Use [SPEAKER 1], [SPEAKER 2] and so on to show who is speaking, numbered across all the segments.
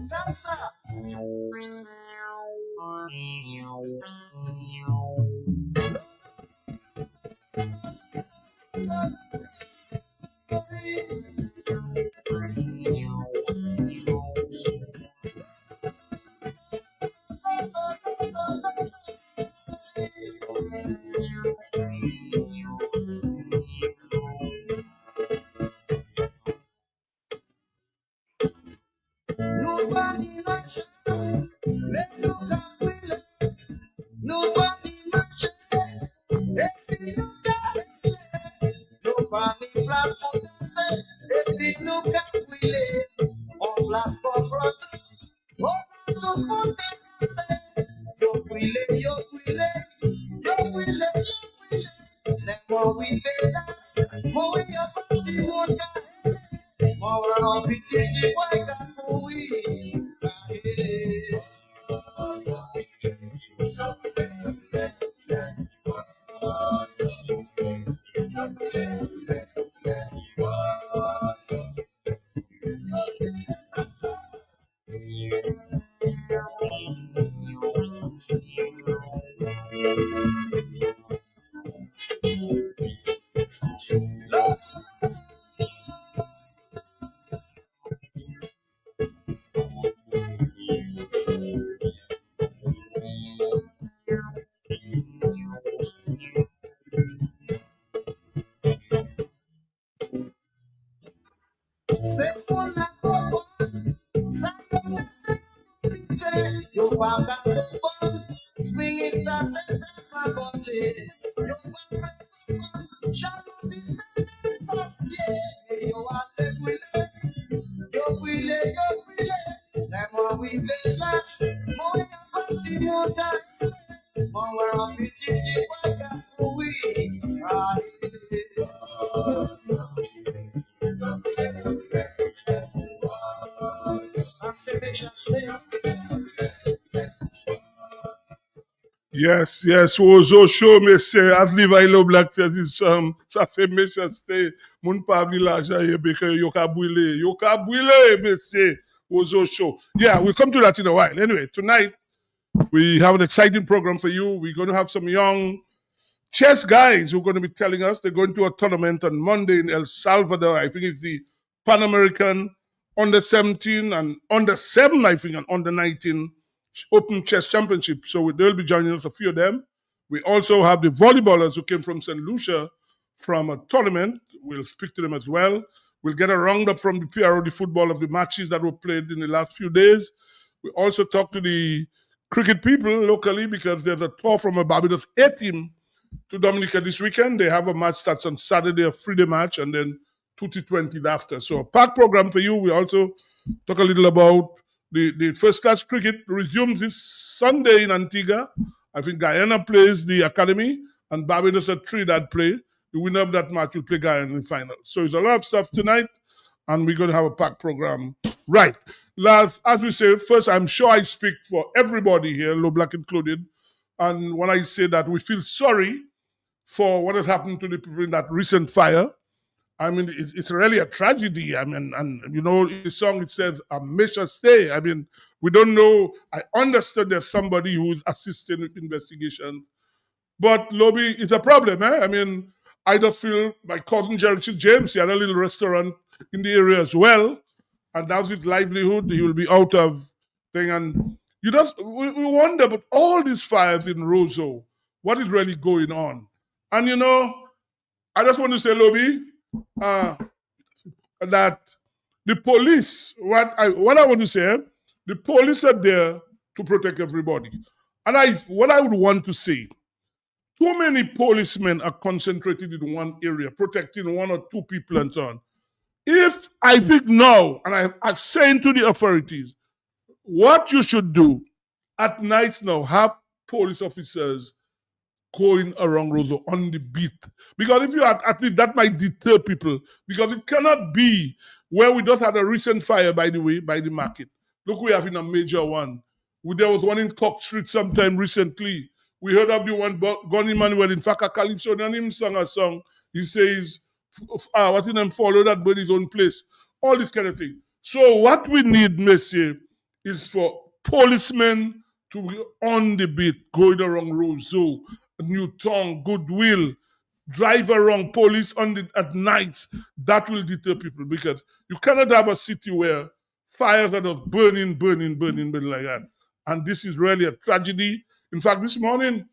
[SPEAKER 1] dancer. Nobody likes you. Let no time will. Nobody likes you. If you got nobody black for that. If you got will. On black for brother. Oh, so good. Yo will, yo will, yo will, yo will. Let more we get. More your party, more guy. More of it, why can't we? Yo paga swing it up and my body. Yo paga shout it, yo are the wheeler, yo wheeler, yo wheeler. Let more we bella, more your party, more time, more of it, why can't we?
[SPEAKER 2] Yes, yes, Ozo show me say as Levi Low Black says is ça c'est méchant stay moun pa bli l'argent ye beke yo ka brûler monsieur Ozo show. Yeah, we'll come to that in a while. Anyway, tonight we have an exciting program for you. We're going to have some young chess guys who are going to be telling us they're going to a tournament on Monday in El Salvador. I think it's the Pan American under 17 and under 7, I think, and under 19 Open Chess Championship. So they'll be joining us, a few of them. We also have the volleyballers who came from St. Lucia from a tournament. We'll speak to them as well. We'll get a roundup from the PRO, the football of the matches that were played in the last few days. We also talk to the cricket people locally because there's a tour from a Barbados A team to Dominica this weekend. They have a match starts on Saturday, a 3-day match, and then 2 T20 after. So a packed program for you. We also talk a little about the first class cricket resumes this Sunday in Antigua. I think Guyana plays the Academy and Barbados at Trinidad play. The winner of that match will play Guyana in the final. So it's a lot of stuff tonight, and we're going to have a packed program. Right. Last, as we say, first, I'm sure I speak for everybody here, Low Black included. And when I say that we feel sorry for what has happened to the people in that recent fire, I mean, it's really a tragedy. I mean, and you know, in the song it says, "A measure stay." I mean, we don't know. I understood there's somebody who is assisting with investigation, but Lobby, it's a problem. I mean, I just feel my cousin Jerry James, he had a little restaurant in the area as well, and that's his livelihood. He will be out of thing, and you just we wonder, but all these fires in Roseau, what is really going on? And you know, I just want to say, Lobby, that the police, what I want to say, the police are there to protect everybody. And what I would want to say, too many policemen are concentrated in one area, protecting one or two people and so on. If I think now, and I'm saying to the authorities, what you should do at night now, have police officers going around Roseau on the beat. Because if you at least that might deter people. Because it cannot be where we just had a recent fire, by the way, by the market. Look, we have in a major one. There was one in Cock Street sometime recently. We heard of the one Gunny Manuel in Faka Calypso, and him sang a song. He says, what's in them follow that bird his own place. All this kind of thing. So what we need, Monsieur, is for policemen to be on the beat, going around Roseau, Newtown, Goodwill, drive around police at nights. That will deter people because you cannot have a city where fires are just burning like that. And this is really a tragedy. In fact, this morning,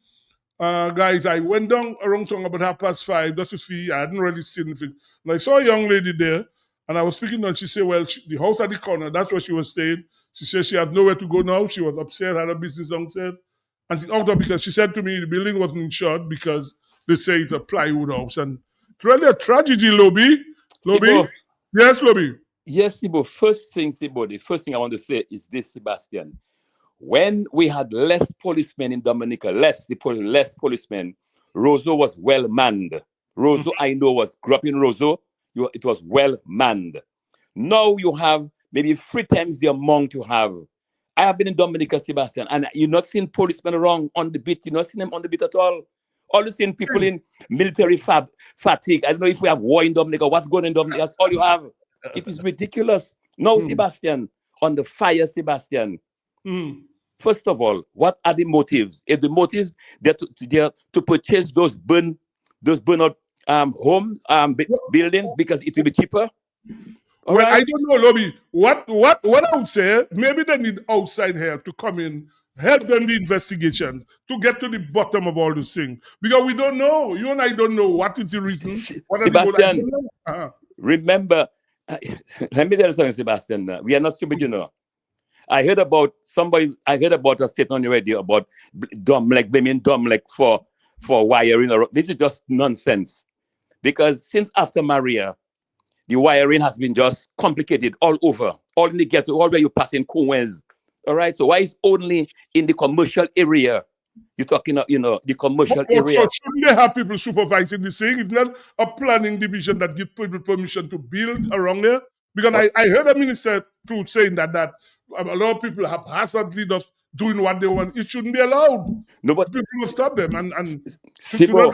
[SPEAKER 2] guys, I went down around town about 5:30 just to see. I hadn't really seen anything. And I saw a young lady there, and I was speaking to her, and she said, well, the house at the corner, that's where she was staying. She said she has nowhere to go now. She was upstairs, had a business downstairs. And she out because she said to me the building wasn't insured because they say it's a plywood house. And it's really a tragedy, Lobby.
[SPEAKER 3] Sibo,
[SPEAKER 2] Yes, Lobby.
[SPEAKER 3] yes, Sibo. Sibo, the first thing I want to say is this, Sebastian. When we had less policemen in Dominica, less policemen, Roseau was well manned. Roseau, I know, grew up in Roseau. It was well manned. Now you have maybe 3 times the amount you have. I have been in Dominica, Sebastian, and you're not seeing policemen around on the beat. You're not seeing them on the beat at all. All you seeing people in military fatigue. I don't know if we have war in Dominica. What's going on in Dominica? That's all you have. It is ridiculous. No, Sebastian, on the fire, Sebastian. First of all, what are the motives? If the motives they're to purchase those burn out buildings because it will be cheaper.
[SPEAKER 2] Well, right. I don't know, Lobby. What I would say, maybe they need outside help to come in, help them the investigations to get to the bottom of all these things. Because we don't know. You and I don't know what is the reason.
[SPEAKER 3] Sebastian, remember, let me tell you something, Sebastian. We are not stupid, you know. I heard about a statement on the radio about blaming Domlek for wiring. This is just nonsense. Because since after Maria, the wiring has been just complicated all over, all in the ghetto, all where you pass in Coens. All right. So why is only in the commercial area? You're talking, the commercial area.
[SPEAKER 2] So shouldn't they have people supervising this thing? It's not a planning division that gives people permission to build around there. Because I heard a minister too saying that a lot of people have haphazardly just doing what they want. It shouldn't be allowed.
[SPEAKER 3] No, but
[SPEAKER 2] people will stop them and
[SPEAKER 3] Sibo,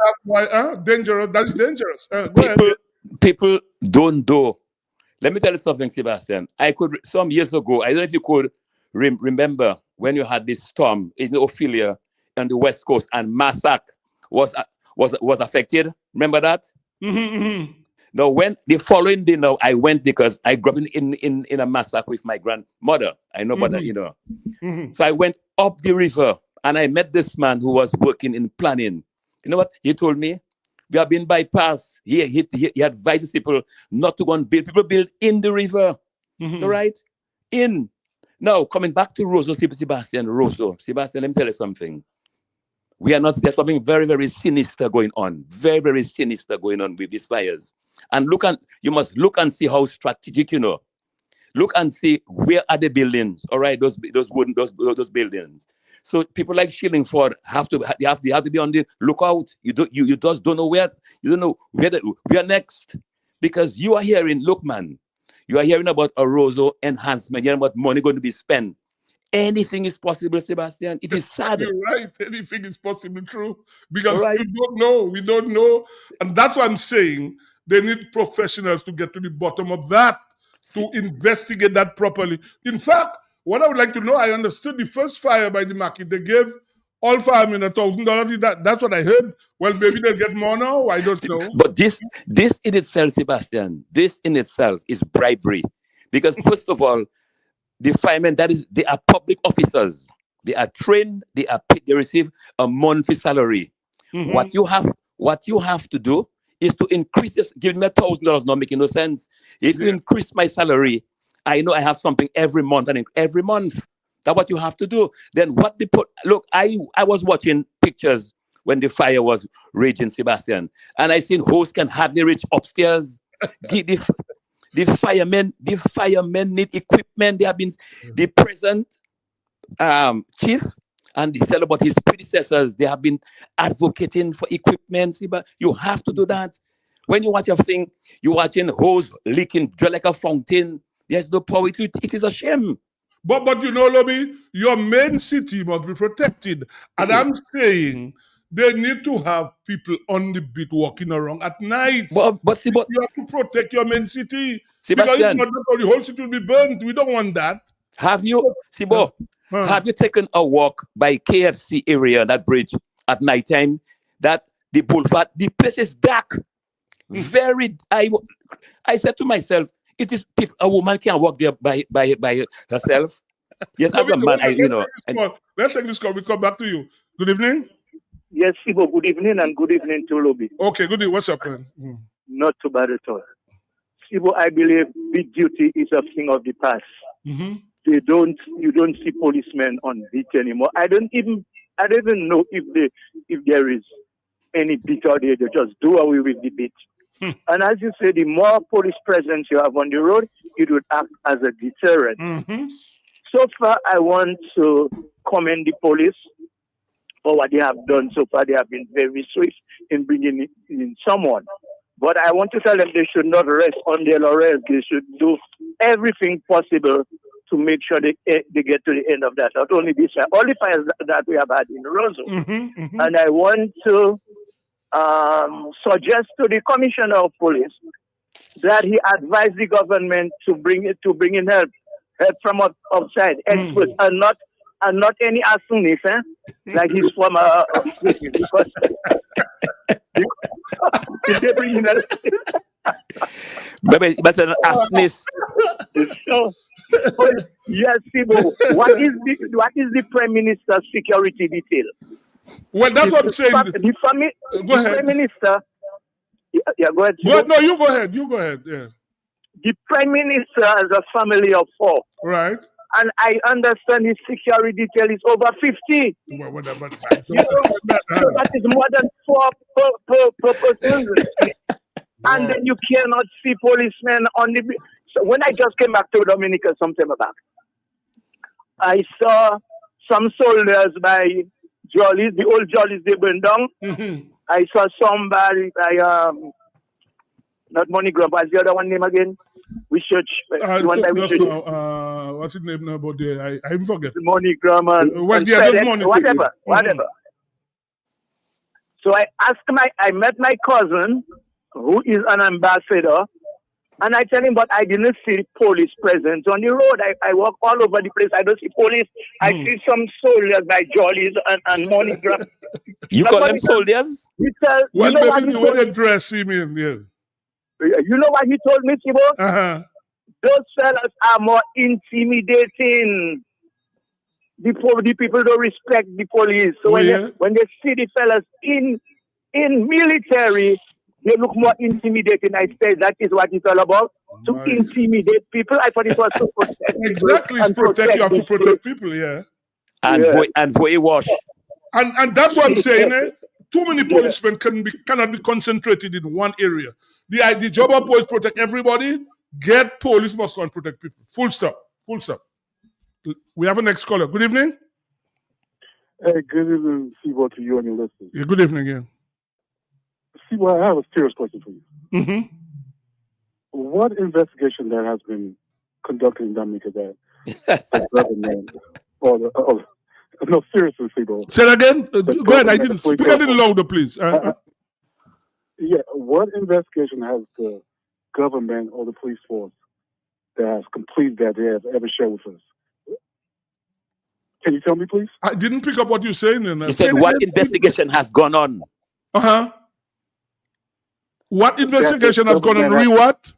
[SPEAKER 2] dangerous. That's dangerous.
[SPEAKER 3] People don't do. Let me tell you something, Sebastian. Some years ago, I don't know if you could remember when you had this storm in Ophelia on the West Coast and Massac was affected. Remember that?
[SPEAKER 2] Mm-hmm.
[SPEAKER 3] Now, when the following day, I went because I grew up in a Massac with my grandmother. I know about that,
[SPEAKER 2] Mm-hmm.
[SPEAKER 3] So I went up the river and I met this man who was working in planning. You know what? He told me, we have been bypassed. He advises people not to go and build. People build in the river.
[SPEAKER 2] Mm-hmm.
[SPEAKER 3] All right? Now, coming back to Roseau, Sebastian, let me tell you something. There's something very, very sinister going on. Very, very sinister going on with these fires. And you must look and see how strategic, Look and see where are the buildings, all right? Those buildings. So people like Shillingford have to be on the lookout. You just don't know where next, because you are hearing. Look, man, you are hearing about a Roseau enhancement. You're hearing about money going to be spent. Anything is possible, Sebastian. It is sad.
[SPEAKER 2] You're right. Anything is possible, true. Because we don't know. And that's what I'm saying. They need professionals to get to the bottom of that, to investigate that properly. In fact, what I would like to know, I understood the first fire by the market, they gave all firemen $1,000. That's what I heard. Well, maybe they'll get more now. I don't know.
[SPEAKER 3] But this in itself, Sebastian, this in itself is bribery. Because first of all, the firemen, they are public officers. They are trained. They are paid. They receive a monthly salary.
[SPEAKER 2] Mm-hmm.
[SPEAKER 3] What you have to do is to increase this. Give me $1,000, not making no sense. If you increase my salary, I know I have something every month, and every month. That's what you have to do. Then look, I was watching pictures when the fire was raging, Sebastian, and I seen hosts can hardly reach upstairs. The firemen need equipment. They have been the present chief, and he said about his predecessors. They have been advocating for equipment. But you have to do that. When you watch your thing, you're watching hose leaking like a fountain. There's no power. It is a shame.
[SPEAKER 2] But Lobby, your main city must be protected. And I'm saying they need to have people on the beat walking around at night.
[SPEAKER 3] But you
[SPEAKER 2] have to protect your main city.
[SPEAKER 3] Sebastian,
[SPEAKER 2] because if not, the whole city will be burned. We don't want that.
[SPEAKER 3] Have you, Sibo,
[SPEAKER 2] Huh.
[SPEAKER 3] have you taken a walk by KFC area, that bridge at nighttime? That the boulevard, the place is dark. Very, I said to myself, it is a woman can walk there by herself. Yes, as a man,
[SPEAKER 2] Let's take this call. We come back to you. Good evening.
[SPEAKER 4] Yes, Sibo, good evening and good evening to Lobby.
[SPEAKER 2] Okay, good evening. What's up, man?
[SPEAKER 4] Not too bad at all. Sibo, I believe beat duty is a thing of the past.
[SPEAKER 2] Mm-hmm.
[SPEAKER 4] You don't see policemen on beat anymore. I don't even know if there is any beat out there. They just do away with the beat. And as you say, the more police presence you have on the road, it would act as a deterrent.
[SPEAKER 2] Mm-hmm.
[SPEAKER 4] So far, I want to commend the police for what they have done so far. They have been very swift in bringing in someone. But I want to tell them they should not rest on their laurels. They should do everything possible to make sure they get to the end of that. Not only this, all the fires that we have had in Roseau.
[SPEAKER 2] Mm-hmm. Mm-hmm.
[SPEAKER 4] And I want to suggest to the Commissioner of Police that he advise the government to bring in help from outside, experts, and not any astonished, like his former because if they bring in help.
[SPEAKER 3] But an astonished.
[SPEAKER 4] So, yes, Sibo, what is the Prime Minister's security detail?
[SPEAKER 2] Well, that's what I'm saying. Go ahead.
[SPEAKER 4] Prime Minister. Yeah, go ahead.
[SPEAKER 2] Go ahead. No, you go ahead. You go ahead. Yeah.
[SPEAKER 4] The Prime Minister has a family of 4.
[SPEAKER 2] Right.
[SPEAKER 4] And I understand his security detail is over 50.
[SPEAKER 2] Well, whatever.
[SPEAKER 4] So that is more than 4 per person. And then you cannot see policemen on the. So when I just came back to Dominica some time back, I saw some soldiers by Jollies, the old Jollies they burned down.
[SPEAKER 2] Mm-hmm.
[SPEAKER 4] I saw somebody by not MoneyGram, what's the other one name again? We search one time.
[SPEAKER 2] What's his name now? But I forget.
[SPEAKER 4] MoneyGram and whatever. So I met my cousin, who is an ambassador, and I tell him, but I didn't see police presence on the road. I walk all over the place. I don't see police. I see some soldiers by Jollies and MoneyGram.
[SPEAKER 3] You call them soldiers?
[SPEAKER 2] Well, maybe the way they dress him in, yeah.
[SPEAKER 4] You know what he told me, Sibo?
[SPEAKER 2] Uh-huh.
[SPEAKER 4] Those fellas are more intimidating. The people don't respect the police. So when they see the fellas in military, they look more intimidating. I say that is what it's all about. To intimidate people. I thought it was to protect.
[SPEAKER 2] Exactly, it's protect. You have to protect people, yeah.
[SPEAKER 3] And for a wash.
[SPEAKER 2] And that's what I'm saying. Too many policemen cannot be concentrated in one area. The job of police protect everybody. Get police must go and protect people. Full stop. Full stop. We have a next caller. Good evening.
[SPEAKER 5] Hey, good evening, Sibo, to you and your listeners.
[SPEAKER 2] Yeah, good evening, yeah.
[SPEAKER 5] Sibo, I have a serious question for you.
[SPEAKER 2] Mm-hmm.
[SPEAKER 5] What investigation that has been conducted in Dominica that the government no, seriously, Sibo.
[SPEAKER 2] Say that again. Go ahead. I didn't speak a little louder, please.
[SPEAKER 5] Yeah, what investigation has the government or the police force that has completed that they have ever shared with us? Can you tell me, please?
[SPEAKER 2] I didn't pick up what you're saying.
[SPEAKER 3] You said what investigation has gone on?
[SPEAKER 2] Uh-huh. What investigation has gone on? What?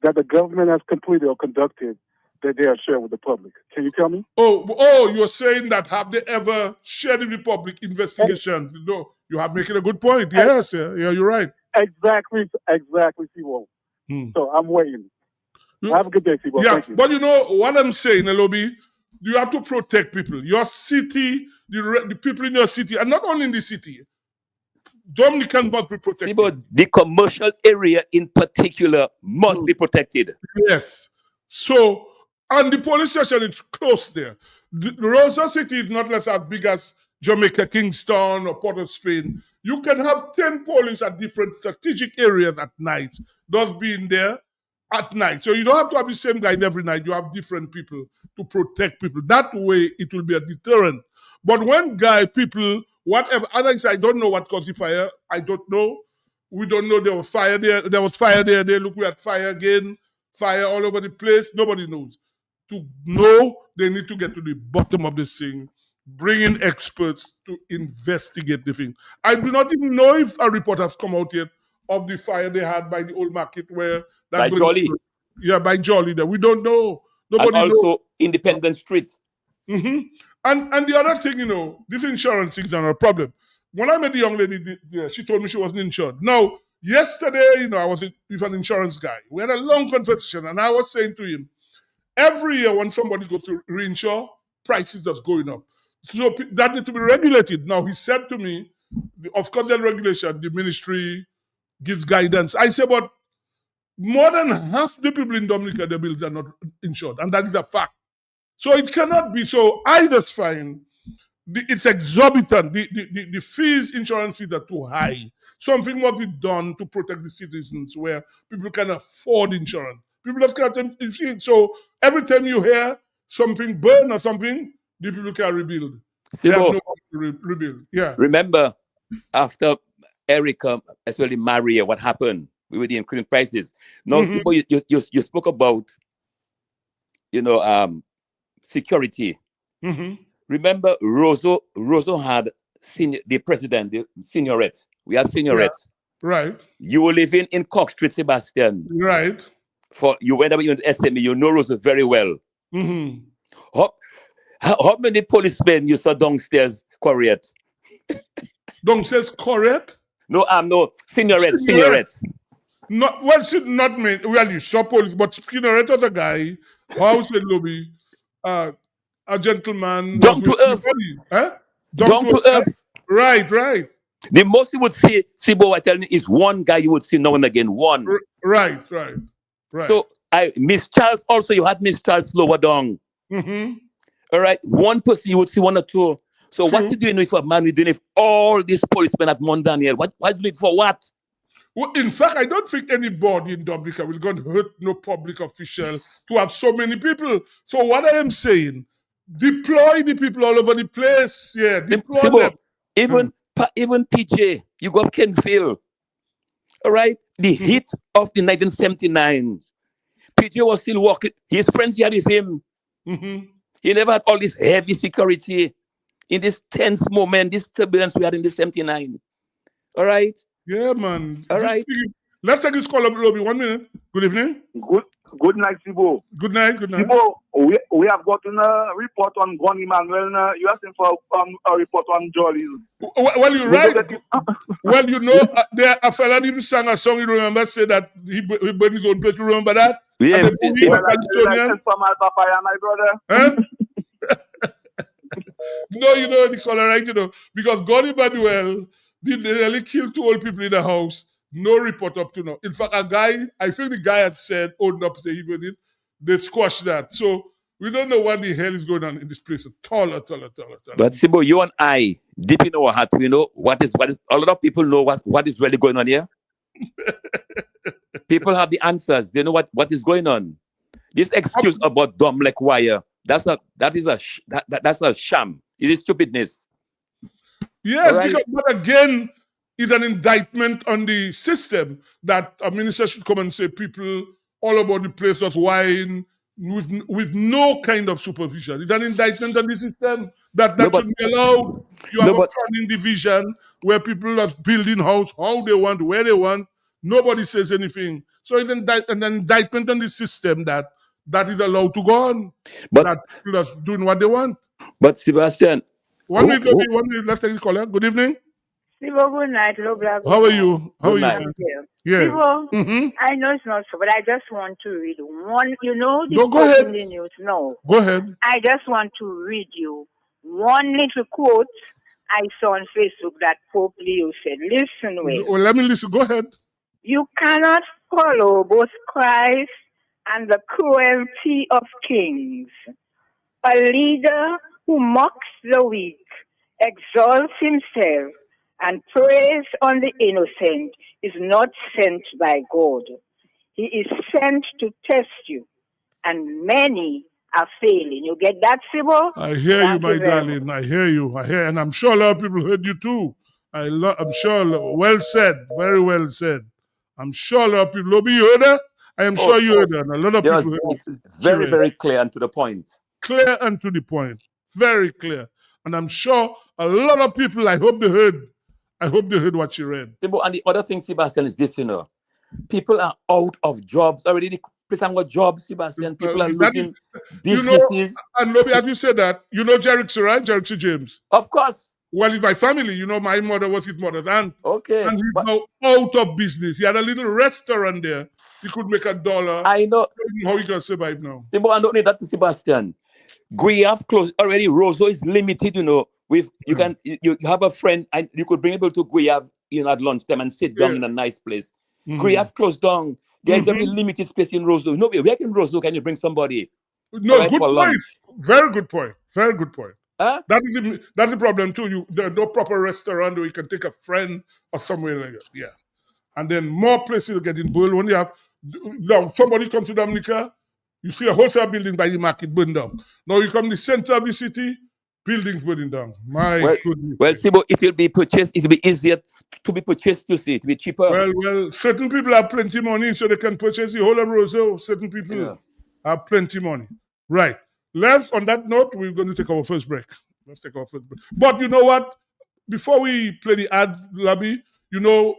[SPEAKER 5] That the government has completed or conducted that they have shared with the public. Can you tell me?
[SPEAKER 2] Oh, you're saying that have they ever shared with the public investigation? No, you are making a good point. Yes, yeah, you're right.
[SPEAKER 5] Exactly, Sibo. So I'm waiting. Have a good day, Sibo.
[SPEAKER 2] Yeah,
[SPEAKER 5] Thank you.
[SPEAKER 2] But you know what I'm saying, Elobi? You have to protect people. Your city, the people in your city, and not only in the city. Dominicans must be protected.
[SPEAKER 3] But the commercial area in particular must be protected.
[SPEAKER 2] Yes. So, and the police station is close there. The Roseau City is not less as big as Jamaica, Kingston, or Port of Spain. You can have 10 police at different strategic areas at night. Those being there at night. So you don't have to have the same guys every night. You have different people to protect people. That way, it will be a deterrent. But when people, whatever, others, I don't know what caused the fire. I don't know. We don't know there was fire there. There was fire there. Look, we had fire again. Fire all over the place. Nobody knows. to know they need to get to the bottom of this thing, bring in experts to investigate the thing. I do not even know if a report has come out yet of the fire they had by the old market where
[SPEAKER 3] By
[SPEAKER 2] that
[SPEAKER 3] Jolly.
[SPEAKER 2] Yeah, by Jolly there. We don't know.
[SPEAKER 3] And
[SPEAKER 2] Nobody knows.
[SPEAKER 3] also Independent Street.
[SPEAKER 2] hmm And the other thing, this insurance thing is not a problem. When I met the young lady, she told me she wasn't insured. Now, yesterday, I was with an insurance guy. We had a long conversation, and I was saying to him, every year when somebody goes to reinsure, prices just going up. So that needs to be regulated. Now, he said to me, of course, the regulation, the ministry gives guidance. I say, but more than half the people in Dominica, their bills are not insured, and that is a fact. So it cannot be. So I just find it's exorbitant. The fees, insurance fees are too high. Something must be done to protect the citizens where people can afford insurance. People just can't afford. So every time you hear something burn or something, the people can rebuild. They have
[SPEAKER 3] Sibo,
[SPEAKER 2] no money to rebuild. Yeah.
[SPEAKER 3] remember after Erica, especially Maria, what happened? We were the increasing prices. Now,
[SPEAKER 2] Mhm.
[SPEAKER 3] Sibo, you spoke about, security.
[SPEAKER 2] Mhm.
[SPEAKER 3] Remember, Rosso had the president, the seniorette. We had seniorette.
[SPEAKER 2] Right.
[SPEAKER 3] You were living in Cox Street, Sebastian.
[SPEAKER 2] Right.
[SPEAKER 3] Whenever you went to SME, you know Rosso very well.
[SPEAKER 2] Mhm.
[SPEAKER 3] How many policemen you saw downstairs, Correct?
[SPEAKER 2] Don't says correct.
[SPEAKER 3] No, seniorette.
[SPEAKER 2] Seniorette. Not not me. Well, you saw police, but Skinner was a guy, house in lobby, a gentleman.
[SPEAKER 3] Down
[SPEAKER 2] was
[SPEAKER 3] to earth.
[SPEAKER 2] everybody, huh?
[SPEAKER 3] Down to earth.
[SPEAKER 2] Right, right,
[SPEAKER 3] The most you would see, Sibo, I tell you, is one guy you would see now and again. One.
[SPEAKER 2] right.
[SPEAKER 3] So Miss Charles also, you had Miss Charles lower down.
[SPEAKER 2] Mm-hmm.
[SPEAKER 3] All right. One person you would see one or two. So what
[SPEAKER 2] True.
[SPEAKER 3] you doing if a man we doing if all these policemen at Mount Daniel? What do it for what?
[SPEAKER 2] Well, in fact, I don't think anybody in Dominica will go and hurt no public official to have so many people. So what I am saying, deploy the people all over the place. Yeah, deploy
[SPEAKER 3] Sibo,
[SPEAKER 2] them.
[SPEAKER 3] even PJ, you got Kenfield. All right. The hit of the 1979, PJ was still working. His friends here with him.
[SPEAKER 2] Mm-hmm.
[SPEAKER 3] He never had all this heavy security in this tense moment, this turbulence we had in the 79. All right.
[SPEAKER 2] Yeah, man.
[SPEAKER 3] All right.
[SPEAKER 2] Let's take this call up, Lobby. 1 minute. Good evening.
[SPEAKER 4] Good night, Sibo.
[SPEAKER 2] Good night. Good night.
[SPEAKER 4] Sibo, we have gotten a report on Gon Emmanuel. You asking for a report on Jolly.
[SPEAKER 2] Well, you're right. Well, there a fella even sang a song. You remember? Say that he burned his own place. You remember that?
[SPEAKER 3] Yeah.
[SPEAKER 2] And then he was Californian.
[SPEAKER 4] From my papaya, my brother.
[SPEAKER 2] Huh? No, the color, right? Because God Emmanuel did nearly kill 2 old people in the house. No report up to now. In fact, I think the guy had said, owned up, say he did it. They squashed that. So we don't know what the hell is going on in this place at all.
[SPEAKER 3] But Sibo, you and I, deep in our heart, we know what is. A lot of people know what is really going on here. People have the answers. They know what is going on. This excuse about dumb like wire, that's a sham. It is stupidness.
[SPEAKER 2] Yes,
[SPEAKER 3] Right.
[SPEAKER 2] because but again, it's an indictment on the system that a minister should come and say people all about the place just whine with no kind of supervision. It's an indictment on the system that should be allowed. You have a planning division where people are building house how they want, where they want. Nobody says anything. So it's an indictment on the system that is allowed to go on.
[SPEAKER 3] But
[SPEAKER 2] that people are doing what they want.
[SPEAKER 3] But Sebastian,
[SPEAKER 2] 1 minute, 1 minute. Let's take this caller. Good evening.
[SPEAKER 6] Sibo, good night.
[SPEAKER 2] How are you?
[SPEAKER 3] Good night.
[SPEAKER 2] Yeah.
[SPEAKER 6] Sibo,
[SPEAKER 2] Mm-hmm.
[SPEAKER 6] I know it's not so, but I just want to read one.
[SPEAKER 2] No, go ahead.
[SPEAKER 6] In the news. No,
[SPEAKER 2] Go ahead.
[SPEAKER 6] I just want to read you one little quote I saw on Facebook that Pope Leo said. Listen,
[SPEAKER 2] Well, let me listen. Go ahead.
[SPEAKER 6] You cannot follow both Christ and the cruelty of kings. A leader who mocks the weak, exalts himself, and preys on the innocent is not sent by God. He is sent to test you, and many are failing. You get that, Sibo?
[SPEAKER 2] I hear
[SPEAKER 6] Thank
[SPEAKER 2] you, my
[SPEAKER 6] you very
[SPEAKER 2] darling. I hear you. And I'm sure a lot of people heard you too. I'm sure. Well said. Very well said. I'm sure a lot of people. Lobby, you heard her? I am sure you heard that. A lot of
[SPEAKER 3] It was
[SPEAKER 2] people heard it.
[SPEAKER 3] very, very clear and to the point.
[SPEAKER 2] Clear and to the point. Very clear. And I'm sure a lot of people, I hope they heard what she read.
[SPEAKER 3] And the other thing, Sebastian, is this, people are out of jobs already. The place have got jobs, Sebastian. People are losing businesses.
[SPEAKER 2] And maybe as you said that, Jericho, right? Jericho James.
[SPEAKER 3] Of course.
[SPEAKER 2] Well, it's my family. My mother was his mother's aunt.
[SPEAKER 3] Okay.
[SPEAKER 2] And he's now out of business. He had a little restaurant there. He could make $1.
[SPEAKER 3] I know.
[SPEAKER 2] How he can survive now.
[SPEAKER 3] And don't need that, Sebastian. Guiave closed already. Roseau is limited, with you have a friend and you could bring people to Guiave, at lunchtime and sit down in a nice place. Guiave closed down. There's a very limited space in Roseau. Where in Roseau can you bring somebody?
[SPEAKER 2] No, good point. Very good point. Very good point.
[SPEAKER 3] Huh?
[SPEAKER 2] That's the problem too. There's no proper restaurant where you can take a friend or somewhere like that. Yeah. And then more places to get in Bull. When you have somebody comes to Dominica, you see a wholesale building by the market burn down. Now you come to the center of the city, buildings burning down. Goodness.
[SPEAKER 3] Well, Sibo, it will be purchased. It will be easier to be purchased. To see it will be cheaper.
[SPEAKER 2] Well, certain people have plenty money, so they can purchase the whole of Roseau. Certain people have plenty money. Right. On that note, we're going to take our first break. Let's take our first break. But you know what? Before we play the ad, Labby,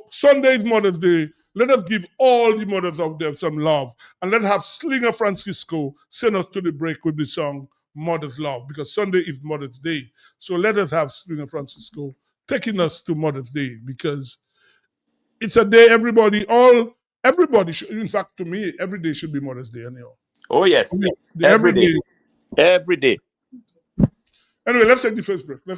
[SPEAKER 2] Sunday is Mother's Day. Let us give all the mothers out there some love. And let's have Slinger Francisco send us to the break with the song Mother's Love, because Sunday is Mother's Day. So let us have Slinger Francisco taking us to Mother's Day, because it's a day everybody should, in fact, to me, every day should be Mother's Day anyhow.
[SPEAKER 3] Oh, yes. Every day. Every day.
[SPEAKER 2] Anyway, let's take the first break.
[SPEAKER 7] Where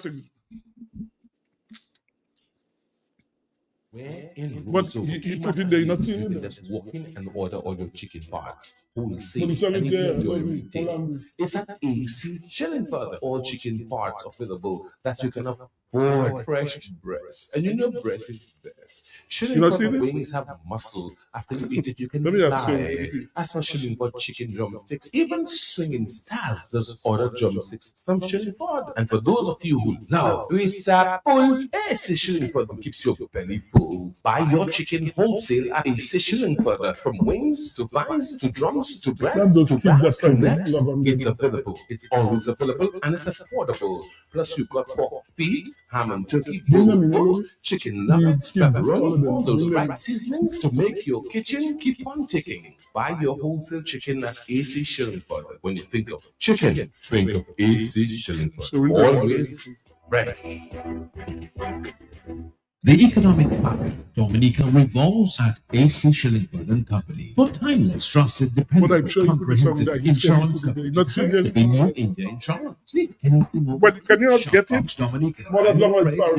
[SPEAKER 7] in
[SPEAKER 2] But you put it there, you're not seeing it.
[SPEAKER 7] You can just walk in and order all your chicken parts, wholesale,
[SPEAKER 2] But it's only
[SPEAKER 7] and you can
[SPEAKER 2] there,
[SPEAKER 7] enjoy
[SPEAKER 2] maybe,
[SPEAKER 7] retail. It's at AC Shillingford, all chicken parts available that you can afford fresh breast. And breast is best. Shillingford wings have muscle. After you eat it, you can fly. As for Shillingford chicken drumsticks, even swinging stars just order drumsticks from Shillingford. And for those of you who love pull, AC Shillingford keeps your belly full. Buy your chicken wholesale at AC Shillingford. From wings to thighs to drums to breast to backs to necks, it's available. It's always available and it's affordable. Plus, you've got pork feet, ham and turkey, bull, chicken nuggets, pepperoni, all those right seasonings to make your kitchen keep on ticking. Buy your wholesale chicken at AC Shillingford. When you think of chicken, think of AC Shillingford. Always ready.
[SPEAKER 8] The economic power Dominica revolves at AC Shillingford and Company for timeless, trusted, dependable, comprehensive insurance coverage. In your India insurance. Anything over.
[SPEAKER 2] But can you not get it?
[SPEAKER 8] Dominica.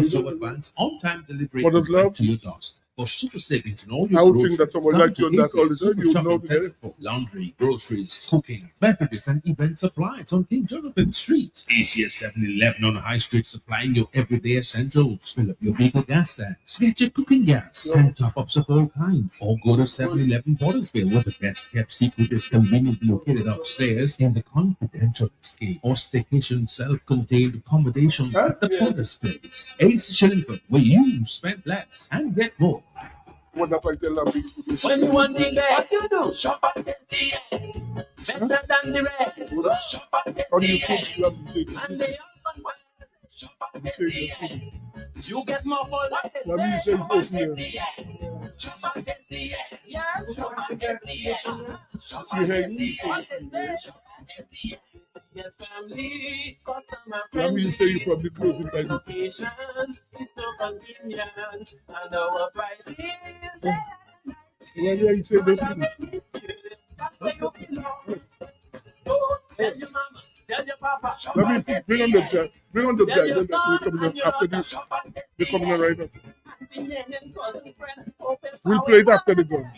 [SPEAKER 8] So advance on-time delivery to your doorstep. For super savings in all your
[SPEAKER 2] I would think that someone like you does all the time. You know
[SPEAKER 8] for laundry, groceries, cooking, beverages, and event supplies on King Jonathan Street. ACS 7-Eleven on High Street, supplying your everyday essentials. Fill up your vehicle gas tanks, get your cooking gas, and top-ups of all kinds. Or go to 7-Eleven Portersville, where the best-kept secret is conveniently located upstairs in the confidential escape or staycation self-contained accommodations at the Porter's Place. AC Shillingford, where you spend less and get more.
[SPEAKER 2] When you want
[SPEAKER 9] the best, what you do? Shop at SDA. Better than the rest. Shop at SDA. And they open well. Shop at SDA. You get more for less. Shop at SDA. Shop at SDA. Yeah. Shop at SDA. Shop at SDA. Shop at SDA. Yes, family, customer friendly. Locations, it's so convenient, and our price is there.
[SPEAKER 2] When you say this,
[SPEAKER 9] That's where you belong. Tell your mama, tell your papa.
[SPEAKER 2] let me bring on the guy. Bring on the guy. Then they're coming after this. They're coming right up. We'll play it after the gun.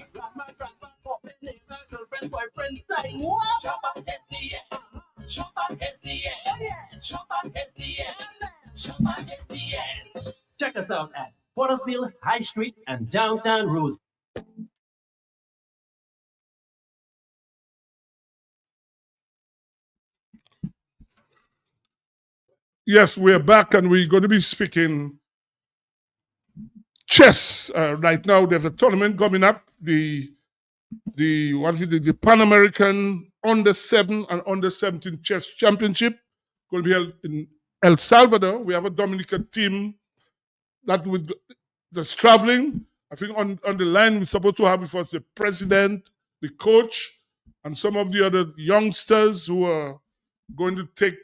[SPEAKER 9] Shop at SDS. Shop at SDS. Shop at SDS. Check us out at Portersville, High Street, and downtown Rose.
[SPEAKER 2] Yes, we're back and we're going to be speaking chess. Right now, there's a tournament coming up. The the Pan American Under-7 and Under-17 chess championship going to be held in El Salvador. We have a Dominican team that's traveling. I think on the line we're supposed to have with us the president, the coach, and some of the other youngsters who are going to take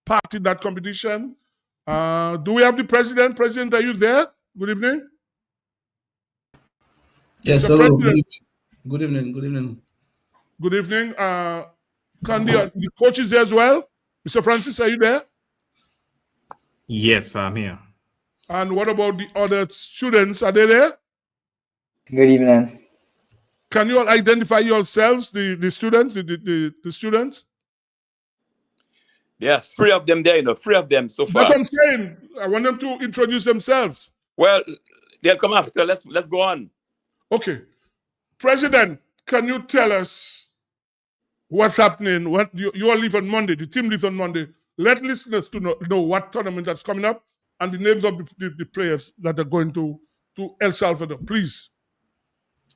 [SPEAKER 2] part in that competition. Do we have the president? President, are you there? Good evening.
[SPEAKER 10] Yes, hello. Good evening. Good evening.
[SPEAKER 2] Good evening. Candy, the coach is there as well. Mr. Francis, are you there?
[SPEAKER 11] Yes, I'm here.
[SPEAKER 2] And what about the other students? Are they there?
[SPEAKER 12] Good evening.
[SPEAKER 2] Can you all identify yourselves, the students, the students?
[SPEAKER 3] There are 3 of them there, 3 of them so far.
[SPEAKER 2] That's what I'm saying. I want them to introduce themselves.
[SPEAKER 3] Well, they'll come after. Let's go on.
[SPEAKER 2] Okay. President, can you tell us what's happening? What you all leave on Monday, the team leaves on Monday. Let listeners to know what tournament that's coming up and the names of the players that are going to El Salvador, please.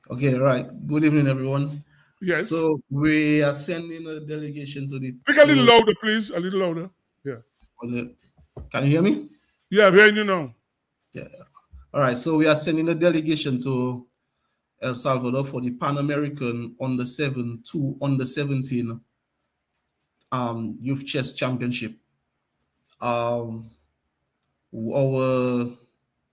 [SPEAKER 10] Okay, right. Good evening, everyone.
[SPEAKER 2] Yes.
[SPEAKER 10] So we are sending a delegation to the...
[SPEAKER 2] Speak a little louder, please. A little louder. Yeah.
[SPEAKER 10] Can you hear me?
[SPEAKER 2] Yeah, I'm hearing you now.
[SPEAKER 10] Yeah. All right. So we are sending a delegation to El Salvador for the Pan American Under-7 to Under-17 Youth Chess Championship. Our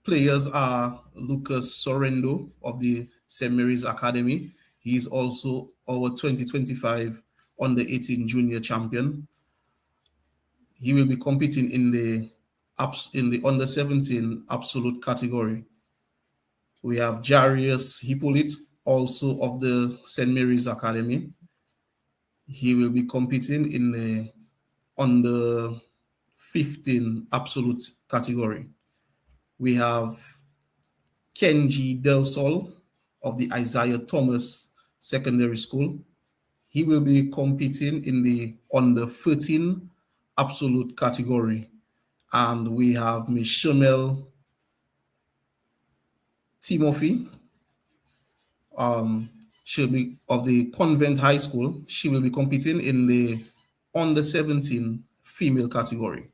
[SPEAKER 10] players are Lucas Sorrendo of the St. Mary's Academy. He is also our 2025 Under-18 junior champion. He will be competing in the Under-17 absolute category. We have Jarius Hippolyte, also of the St. Mary's Academy. He will be competing in the Under-15 absolute category. We have Kenji Del Sol of the Isaiah Thomas Secondary School. He will be competing in the Under-13 absolute category. And we have Ms. Shamel Timothy. She'll be of the Convent High School. She will be competing in the Under-17 female category.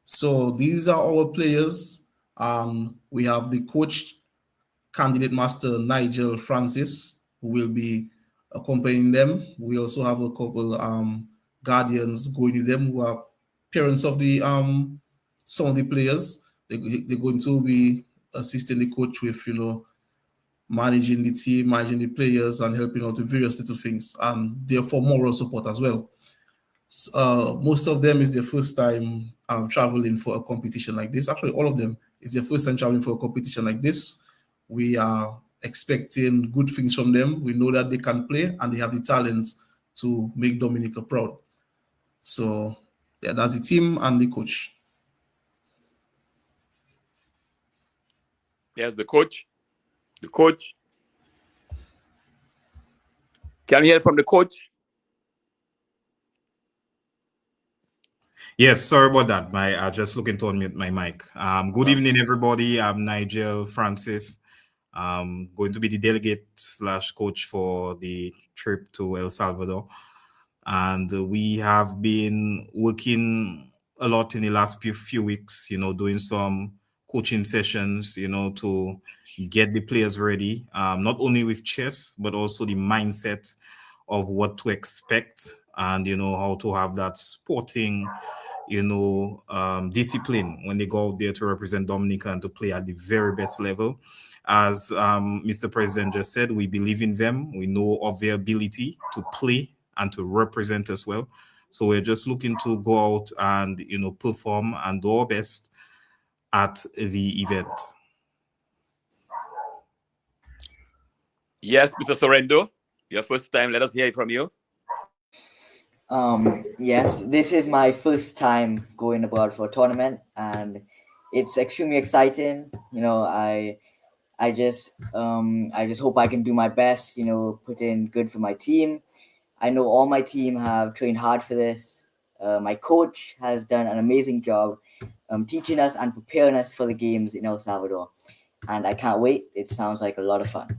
[SPEAKER 10] So these are our players. We have the coach, candidate master Nigel Francis, who will be accompanying them. We also have a couple guardians going with them who are parents of the some of the players. They're going to be assisting the coach with, managing the team, managing the players, and helping out with various little things, and therefore moral support as well. Most of them is their first time traveling for a competition like this. Actually, all of them is their first time traveling for a competition like this. We are expecting good things from them. We know that they can play and they have the talent to make Dominica proud. So, yeah, that's the team and the coach.
[SPEAKER 3] Yes, the coach. The coach. Can you hear from the coach?
[SPEAKER 11] Yes, sorry about that. I just looking to unmute my mic. Good evening, everybody. I'm Nigel Francis. Going to be the delegate / coach for the trip to El Salvador. And we have been working a lot in the last few weeks, doing some coaching sessions, to get the players ready, not only with chess, but also the mindset of what to expect and, how to have that sporting, discipline when they go out there to represent Dominica and to play at the very best level. As Mr. President just said, we believe in them. We know of their ability to play and to represent us well. So we're just looking to go out and, perform and do our best at the event.
[SPEAKER 3] Yes, Mr. Sorrendo, your first time. Let us hear it from you.
[SPEAKER 12] Yes, this is my first time going abroad for a tournament, and it's extremely exciting. I just hope I can do my best, put in good for my team. I know all my team have trained hard for this. My coach has done an amazing job teaching us and preparing us for the games in El Salvador. And I can't wait. It sounds like a lot of fun.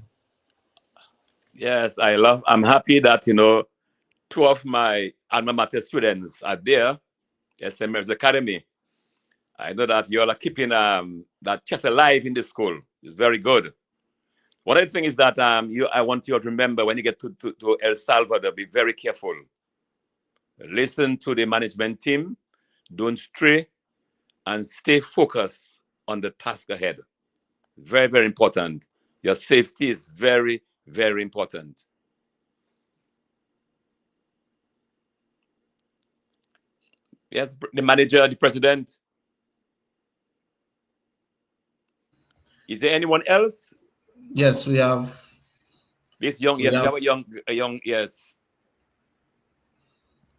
[SPEAKER 3] Yes, I'm happy that, two of my alma mater students are there, SMers Academy. I know that you all are keeping that chess alive in the school. It's very good. One of the things is that I want you all to remember when you get to El Salvador, be very careful. Listen to the management team, don't stray, and stay focused on the task ahead. Very, very important. Your safety is very, very important. Yes, the manager, the president. Is there anyone else?
[SPEAKER 10] Yes, we have.
[SPEAKER 3] This young, yes, we have a young, yes.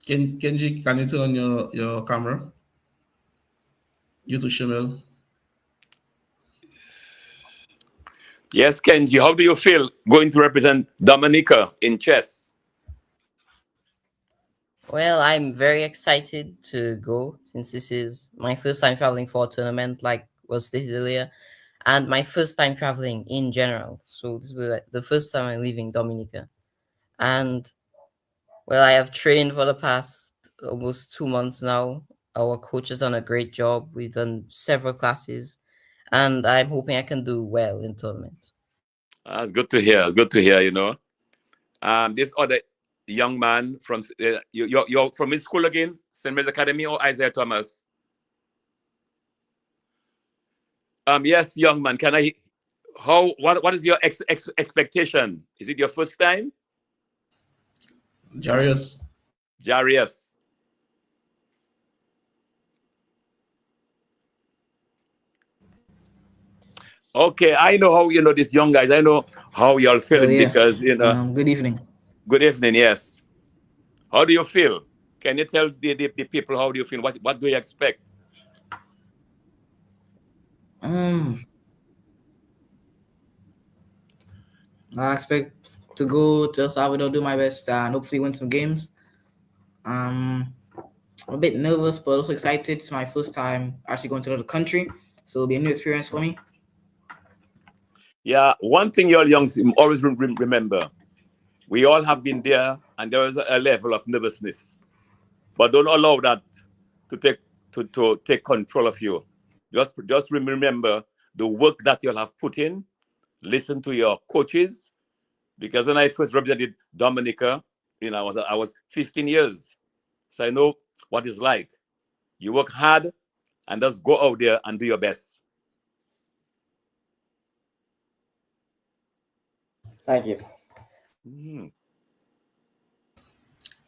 [SPEAKER 10] Kenji, can you turn on your camera? You too, Shamil.
[SPEAKER 3] Yes, Kenji, how do you feel going to represent Dominica in chess?
[SPEAKER 13] Well, I'm very excited to go since this is my first time traveling for a tournament, like was stated earlier, and my first time traveling in general. So this will be the first time I'm leaving Dominica. And well, I have trained for the past almost 2 months now. Our coach has done a great job. We've done several classes, and I'm hoping I can do well in tournament.
[SPEAKER 3] It's good to hear. It's good to hear. This other young man from you're from his school again, St. Mary's Academy or Isaiah Thomas? Yes, young man. What is your expectation? Is it your first time?
[SPEAKER 10] Jarius.
[SPEAKER 3] Okay, I know how these young guys. I know how y'all feeling because
[SPEAKER 14] Good evening.
[SPEAKER 3] Good evening. Yes. How do you feel? Can you tell the people how do you feel? What do you expect?
[SPEAKER 14] I expect to go to El Salvador, do my best, and hopefully win some games. I'm a bit nervous, but also excited. It's my first time actually going to another country, so it'll be a new experience for me.
[SPEAKER 3] Yeah, one thing you all young always remember, we all have been there, and there is a level of nervousness, but don't allow that to take control of you. Just remember the work that you'll have put in. Listen to your coaches, because when I first represented Dominica, I was 15 years, so I know what it's like. You work hard, and just go out there and do your best.
[SPEAKER 12] Thank you.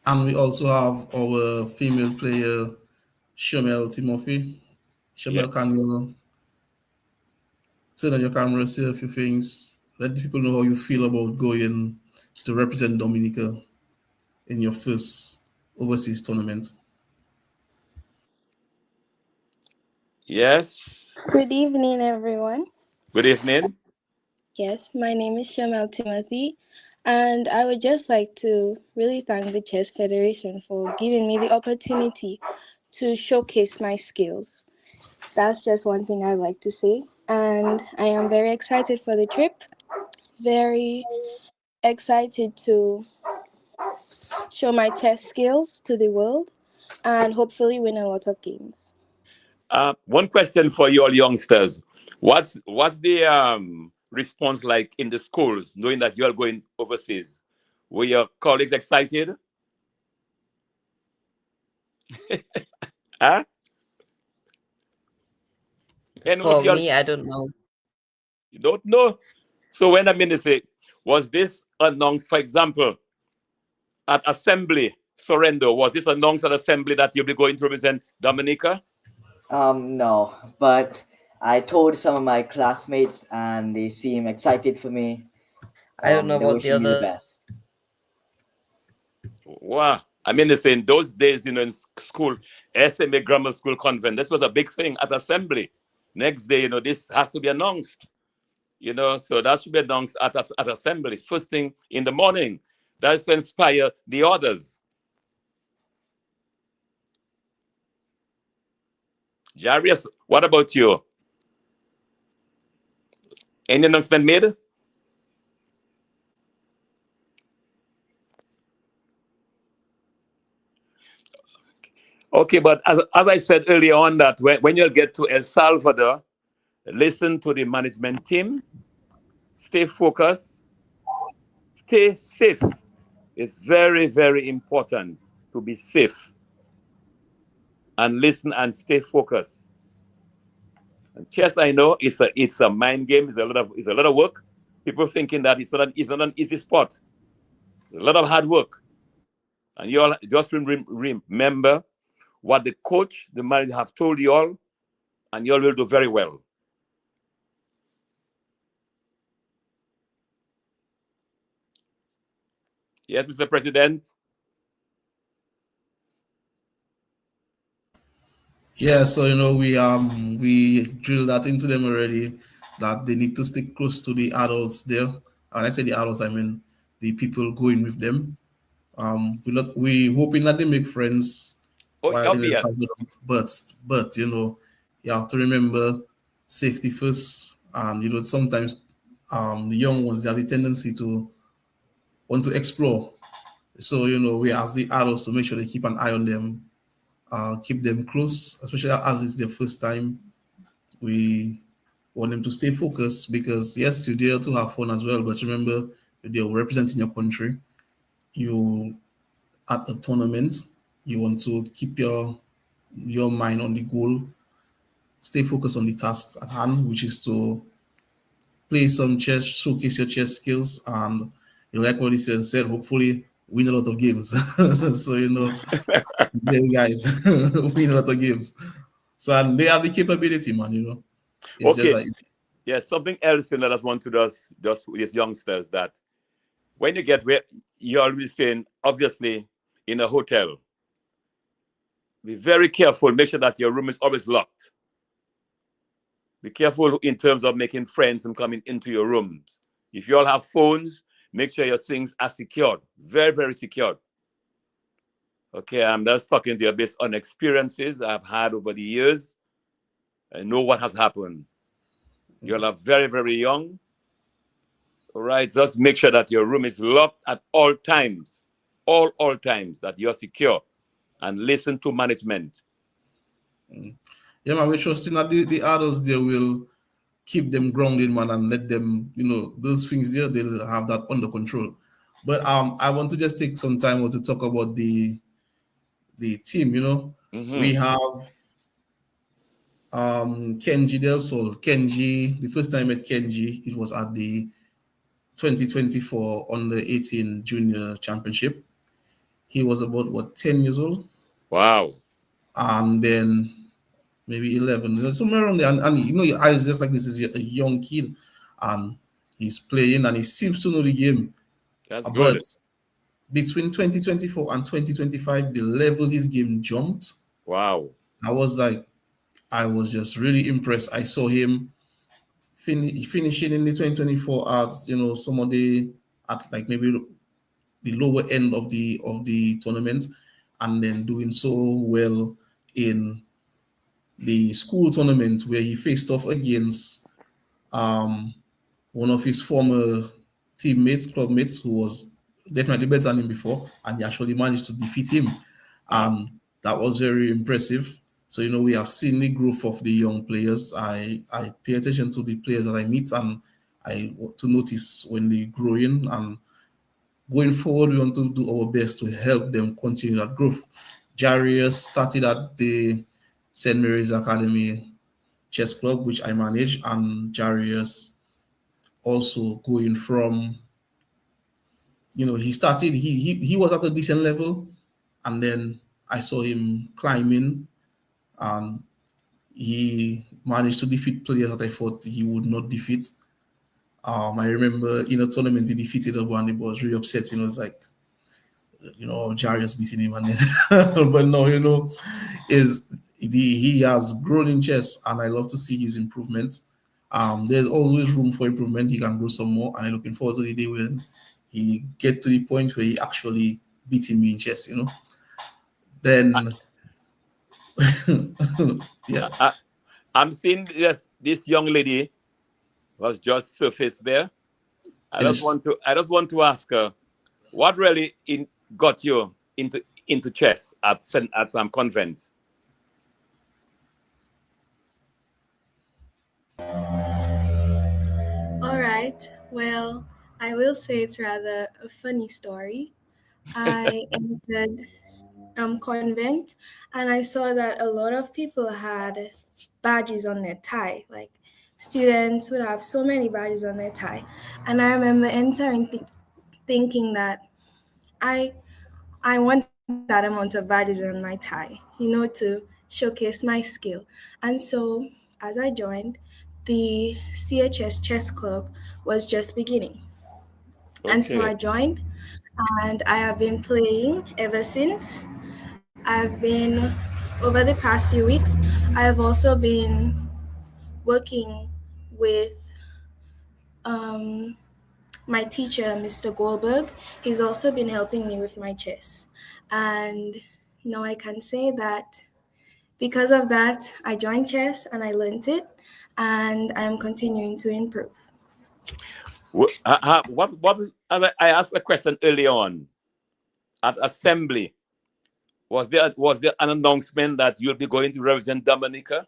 [SPEAKER 10] And we also have our female player, Shamel Timothy. Shamel, can you turn on your camera, say a few things, let the people know how you feel about going to represent Dominica in your first overseas tournament?
[SPEAKER 3] Yes.
[SPEAKER 15] Good evening, everyone.
[SPEAKER 3] Good evening.
[SPEAKER 15] Yes, my name is Shamel Timothy, and I would just like to really thank the Chess Federation for giving me the opportunity to showcase my skills. That's just one thing I'd like to say, and I am very excited for the trip, very excited to show my chess skills to the world, and hopefully win a lot of games.
[SPEAKER 3] One question for you all youngsters. What's the response like in the schools, knowing that you're going overseas? Were your colleagues excited? Huh?
[SPEAKER 13] For me, I don't know.
[SPEAKER 3] You don't know? So when say, was this announced, for example, at assembly, Sorrento, was this announced at assembly that you'll be going to represent Dominica?
[SPEAKER 12] No, but I told some of my classmates and they seem excited for me.
[SPEAKER 13] I don't know about the other.
[SPEAKER 12] The best.
[SPEAKER 3] Wow. In those days, in school, SMA Grammar School Convent, this was a big thing at assembly. Next day, this has to be announced. So that should be announced at assembly, first thing in the morning. That's to inspire the others. Jarius, what about you? Any announcement made? Okay, but as I said earlier on, that when you get to El Salvador, listen to the management team, stay focused, stay safe. It's very, very important to be safe and listen and stay focused. And chess, I know it's a mind game. It's a lot of work. People thinking that it's not an easy sport. A lot of hard work. And you all just remember what the coach, the manager have told you all, and you all will do very well. Yes, Mr. President.
[SPEAKER 10] Yeah, so we drilled that into them already, that they need to stick close to the adults there. When I say the adults, I mean the people going with them. We hoping that they make friends while in El Salvador, but you have to remember safety first, and sometimes the young ones, they have the tendency to want to explore. So we ask the adults to make sure they keep an eye on them, keep them close, especially as it's their first time. We want them to stay focused because yes, you're there to have fun as well, but remember, you're representing your country. You at a tournament, you want to keep your mind on the goal, stay focused on the task at hand, which is to play some chess, showcase your chess skills, and like what he said, hopefully win a lot of games. So the guys win a lot of games. So and they have the capability, man. It's
[SPEAKER 3] okay.
[SPEAKER 10] Just
[SPEAKER 3] yeah, something else that I just want to just with these youngsters, that when you get where you're always staying, obviously in a hotel, be very careful. Make sure that your room is always locked. Be careful in terms of making friends and coming into your rooms. If you all have phones, make sure your things are secured, very, very secured. Okay, I'm just talking to you based on experiences I've had over the years. I know what has happened. You all are very, very young. All right, just make sure that your room is locked at all times, all times, that you're secure, and listen to management.
[SPEAKER 10] Yeah, man, we're trusting that the adults there will keep them grounded, man, and let them, those things there, they'll have that under control. But I want to just take some time to talk about the team. We have Kenji Del Sol. Kenji, the first time I met Kenji, it was at the 2024 under 18 junior championship. He was about 10 years old.
[SPEAKER 3] Wow.
[SPEAKER 10] And then maybe 11, somewhere around there. And your eyes just like this is a young kid, and he's playing and he seems to know the game.
[SPEAKER 3] That's good.
[SPEAKER 10] But between 2024 and 2025, the level his game jumped.
[SPEAKER 3] Wow.
[SPEAKER 10] I was just really impressed. I saw him finishing in the 2024 at at like maybe the lower end of the tournament, and then doing so well in the school tournament where he faced off against one of his former clubmates, who was definitely better than him before, and he actually managed to defeat him. That was very impressive. So, we have seen the growth of the young players. I pay attention to the players that I meet, and I want to notice when they're growing, and going forward, we want to do our best to help them continue that growth. Jarius started at the St. Mary's Academy Chess Club, which I manage, and Jarius also going from, he started, he was at a decent level, and then I saw him climbing, and he managed to defeat players that I thought he would not defeat. I remember in a tournament he defeated one. It was really upsetting. It was like, Jarius beating him, and then but no, he has grown in chess, and I love to see his improvement. There's always room for improvement. He can grow some more, and I'm looking forward to the day when he get to the point where he actually beating me in chess. Then
[SPEAKER 3] yeah, I'm seeing this young lady was just surfaced there. I just want to ask her, what really got you into into chess at some convent?
[SPEAKER 15] All right. Well, I will say it's rather a funny story. I entered convent and I saw that a lot of people had badges on their tie. Like students would have so many badges on their tie. And I remember entering thinking that I want that amount of badges on my tie, to showcase my skill. And so as I joined, the CHS Chess Club was just beginning. And so I joined and I have been playing ever since. I've been, over the past few weeks, I have also been working with my teacher, Mr. Goldberg. He's also been helping me with my chess. And now I can say that because of that, I joined chess and I learned it, and I'm continuing to improve.
[SPEAKER 3] I asked a question early on at assembly. Was there an announcement that you'll be going to represent Dominica?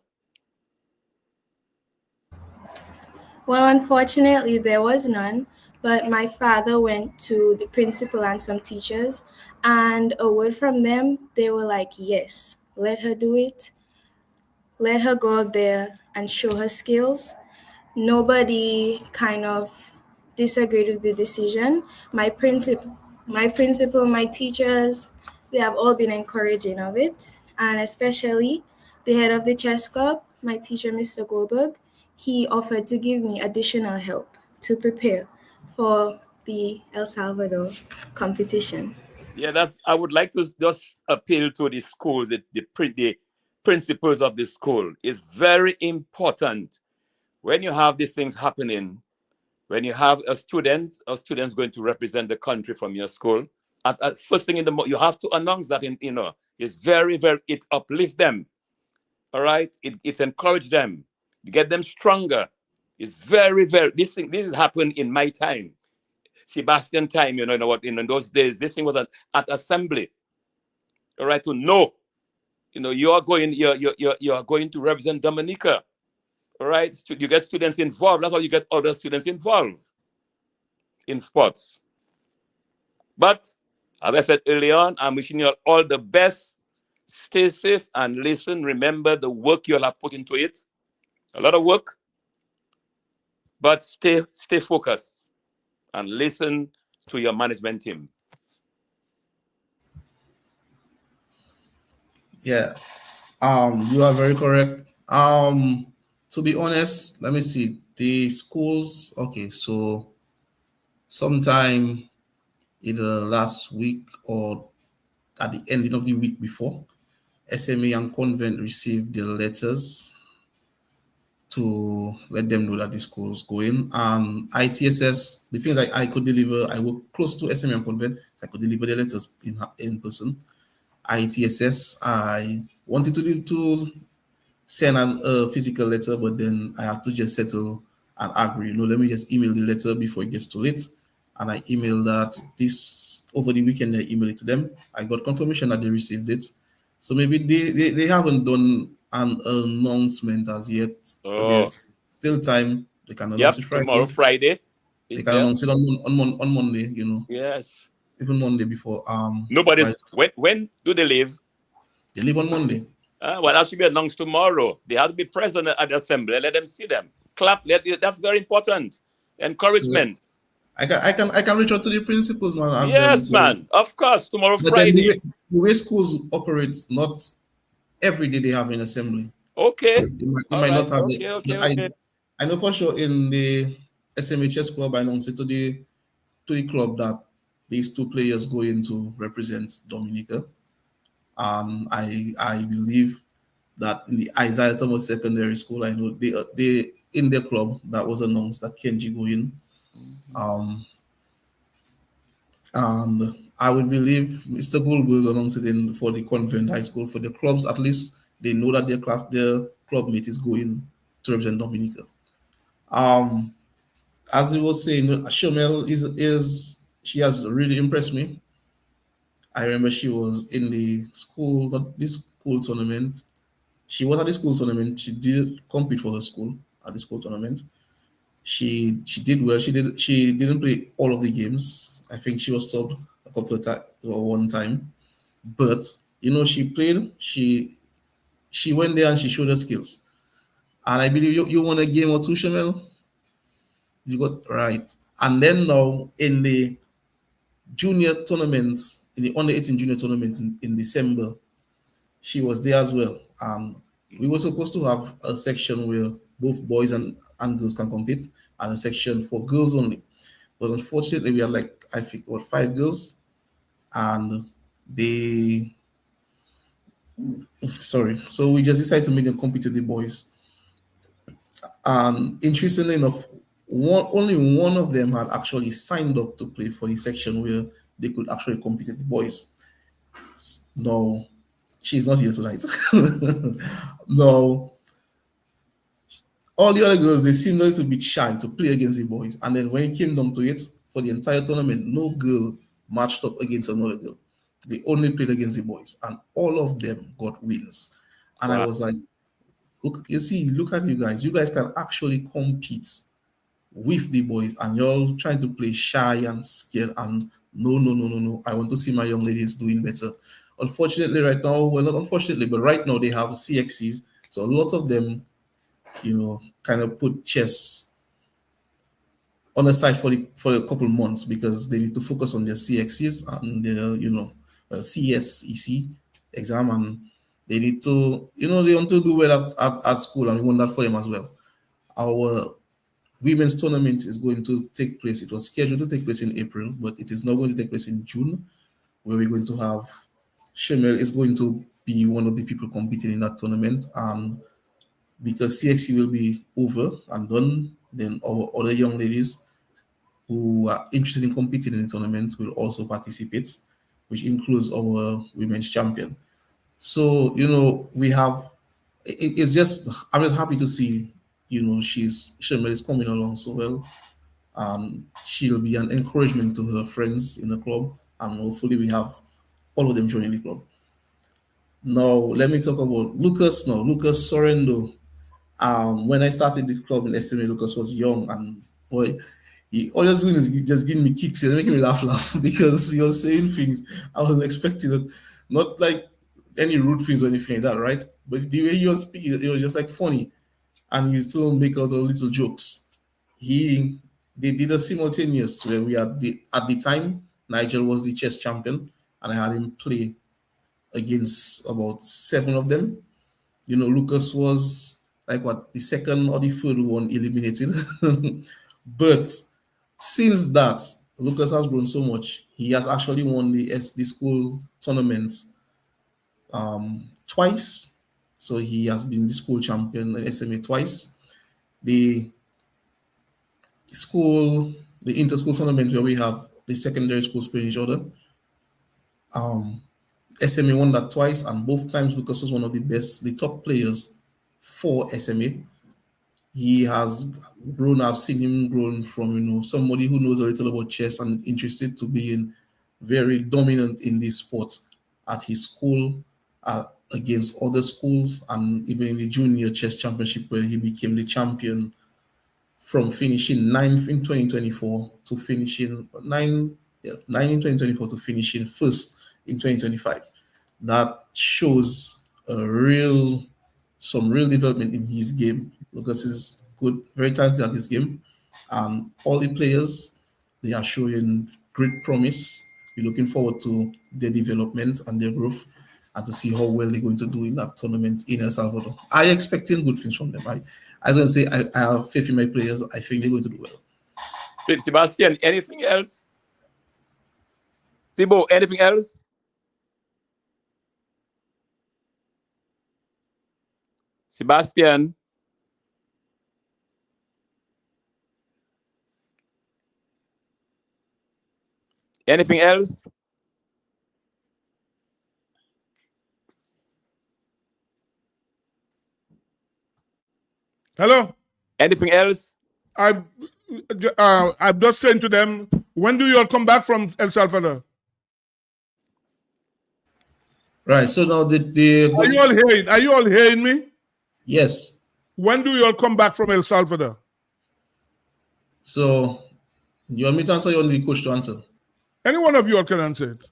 [SPEAKER 15] Well, unfortunately, there was none, but my father went to the principal and some teachers, and a word from them, they were like, yes, let her do it. Let her go out there and show her skills. Nobody kind of disagreed with the decision. My principal, my teachers, they have all been encouraging of it, and especially the head of the chess club, my teacher, Mr. Goldberg, he offered to give me additional help to prepare for the El Salvador competition.
[SPEAKER 3] Yeah, I would like to just appeal to the schools, the principals of the school. It's very important when you have these things happening, when you have a student's going to represent the country from your school, at first thing in the morning, you have to announce that, it's very, very, it uplifts them. All right? It encourages them, get them stronger. It's very, very, this has happened in my time. Sebastian time, in those days, this thing was at assembly. All right, to know, you are going to represent Dominica. All right, you get students involved. That's how you get other students involved in sports. But as I said earlier on, I'm wishing you all the best. Stay safe and listen. Remember the work you'll have put into it. A lot of work, but stay focused and listen to your management team.
[SPEAKER 10] Yeah, you are very correct. To be honest, let me see the schools. Okay, so sometime either last week or at the ending of the week before, SMA and Convent received the letters to let them know that the school is going. ITSS, the things I could deliver, I work close to SMA and Convent, so I could deliver the letters in person. ITSS, I wanted to send a physical letter, but then I had to just settle and agree. Let me just email the letter before it gets too late. And I emailed that this over the weekend. I emailed it to them. I got confirmation that they received it. So maybe they haven't done an announcement as yet. But there's still time. They can announce it Friday.
[SPEAKER 3] Tomorrow, Friday.
[SPEAKER 10] They can announce it on Monday.
[SPEAKER 3] Yes.
[SPEAKER 10] Even Monday before.
[SPEAKER 3] Nobody's. When do they leave?
[SPEAKER 10] They leave on Monday.
[SPEAKER 3] Well, that should be announced tomorrow. They have to be present at the assembly. Let them see them. Clap. That's very important. Encouragement.
[SPEAKER 10] So, I can reach out to the principals, man.
[SPEAKER 3] Yes, man. Of course. Tomorrow, but Friday.
[SPEAKER 10] The way schools operate, not every day they have an assembly.
[SPEAKER 3] Okay.
[SPEAKER 10] So you might not have it. Okay. I know for sure in the SMHS club, I announced it to the club that these two players go in to represent Dominica. I believe that in the Isaiah Thomas Secondary School, I know they in their club that was announced that Kenji go in. And I would believe Mr. Goldberg announced it for the Convent High School. For the clubs, at least they know that their club mate is going to represent Dominica. As he was saying, Shomel she has really impressed me. I remember she was in the school, this school tournament. She was at the school tournament. She did compete for her school at the school tournament. She did well. She didn't play all of the games. I think she was subbed a couple of times or one time. But she played. She went there and she showed her skills. And I believe you won a game or two, Shamel. You got right. And then now in the junior tournament, in the under 18 junior tournament in December, she was there as well. We were supposed to have a section where both boys and girls can compete, and a section for girls only. But unfortunately, we had I think 5 girls, and so we just decided to make them compete with the boys. And interestingly enough, only one of them had actually signed up to play for the section where they could actually compete with the boys. No, she's not here tonight. No. All the other girls, they seemed a little bit shy to play against the boys. And then when it came down to it, for the entire tournament, no girl matched up against another girl. They only played against the boys. And all of them got wins. And I was like, look at you guys. You guys can actually compete with the boys. And you're all trying to play shy and scared. And no. I want to see my young ladies doing better. Unfortunately, right now, well, not unfortunately, but right now they have CXCs. So a lot of them, kind of put chess on the side for a couple months because they need to focus on their CXCs and their CSEC exam, and they need to, they want to do well at school, and we want that for them as well. Our women's tournament is going to take place. It was scheduled to take place in April, but it is now going to take place in June, where we're going to have Shemel is going to be one of the people competing in that tournament, and because CXC will be over and done, then our other young ladies who are interested in competing in the tournament will also participate, which includes our women's champion. So, we have, I'm just happy to see, Shemel is coming along so well. She'll be an encouragement to her friends in the club, and hopefully we have all of them joining the club. Now, let me talk about Lucas now. Lucas Sorrendo. When I started the club in SMA, Lucas was young, and boy, all he was doing is just giving me kicks and making me laugh because he was saying things I wasn't expecting, not like any rude things or anything like that, right? But the way he was speaking, it was just funny, and he still make out little jokes. They did a simultaneous where we had at the time Nigel was the chess champion, and I had him play against about 7 of them. Lucas was the second or the third one eliminated. But since that, Lucas has grown so much. He has actually won the school tournament twice. So he has been the school champion in SMA twice. The inter-school tournament where we have the secondary schools playing each other. SMA won that twice, and both times Lucas was one of the top players for SMA. He has grown. I've seen him grown from somebody who knows a little about chess and interested to being very dominant in this sport at his school, against other schools, and even in the junior chess championship where he became the champion, from finishing 9th in 2024 to finishing 9 in 2024 to finishing 1st in 2025. That shows some real development in his game. Lucas is good, very talented at this game. All the players, they are showing great promise. We're looking forward to their development and their growth, and to see how well they're going to do in that tournament in El Salvador. I'm expecting good things from them. I don't say I have faith in my players. I think they're going to do well.
[SPEAKER 3] Sebastian, anything else? Thibaut, anything else? Sebastian? Anything else?
[SPEAKER 2] Hello?
[SPEAKER 3] Anything else?
[SPEAKER 2] I've just saying to them, when do you all come back from El Salvador?
[SPEAKER 10] Right. So now
[SPEAKER 2] Are you all hearing me?
[SPEAKER 10] Yes.
[SPEAKER 2] When do you all come back from El Salvador?
[SPEAKER 10] So you want me to answer? You want the coach to answer?
[SPEAKER 2] Any one of you all can answer it.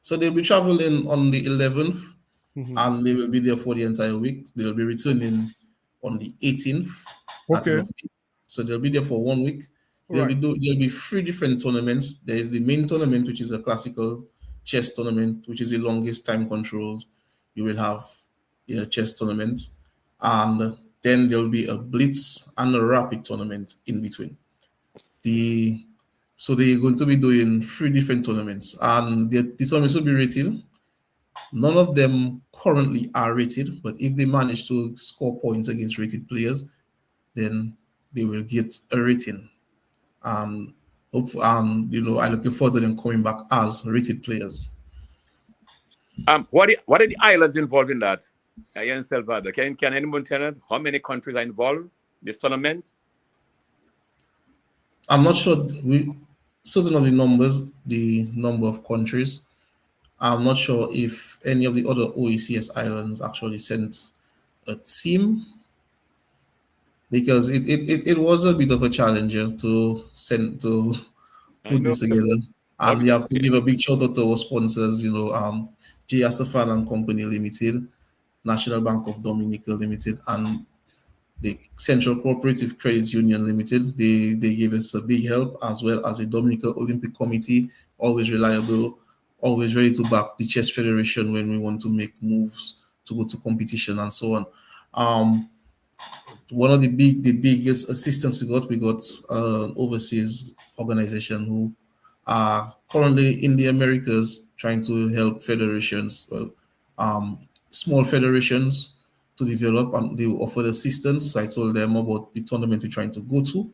[SPEAKER 10] So they'll be traveling on the 11th, and they will be there for the entire week. They'll be returning on the 18th.
[SPEAKER 2] Okay.
[SPEAKER 10] So they'll be there for 1 week. There'll be 3 different tournaments. There is the main tournament, which is a classical chess tournament, which is the longest time controlled. You will have a chess tournament, and then there'll be a blitz and a rapid tournament in between. So they're going to be doing 3 different tournaments, and the tournaments will be rated. None of them currently are rated, but if they manage to score points against rated players, then they will get a rating. And I looking forward to them coming back as rated players.
[SPEAKER 3] What are the islands involved in that? Here in Salvador, can anyone tell us how many countries are involved in this tournament?
[SPEAKER 10] I'm not sure. Certain of the number of countries. I'm not sure if any of the other OECS islands actually sent a team, because it was a bit of a challenge to put this together. And we have to give a big shout out to our sponsors, J. Asafan and Company Limited, National Bank of Dominica Limited, and the Central Cooperative Credit Union Limited. They gave us a big help, as well as the Dominica Olympic Committee, always reliable, always ready to back the Chess Federation when we want to make moves to go to competition and so on. One of the biggest assistance we got an overseas organization who are currently in the Americas trying to help federations, small federations, to develop, and they offered assistance. So I told them about the tournament we're trying to go to,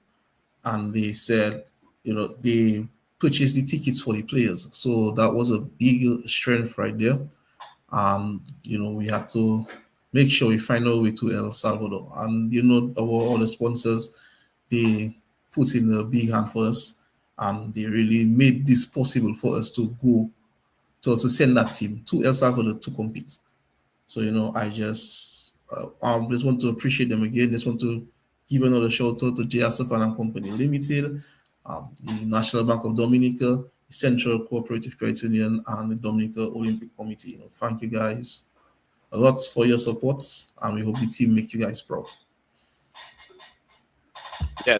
[SPEAKER 10] and they said, they purchased the tickets for the players. So that was a big strength right there. And, we had to make sure we find our way to El Salvador. And, all the sponsors, they put in a big hand for us, and they really made this possible for us to go, to also send that team to El Salvador to compete. So, I just want to appreciate them again. Just want to give another shout out to J. Asafan and Company Limited, the National Bank of Dominica, Central Cooperative Credit Union, and the Dominica Olympic Committee. Thank you guys a lot for your support, and we hope the team make you guys proud.
[SPEAKER 3] Yes.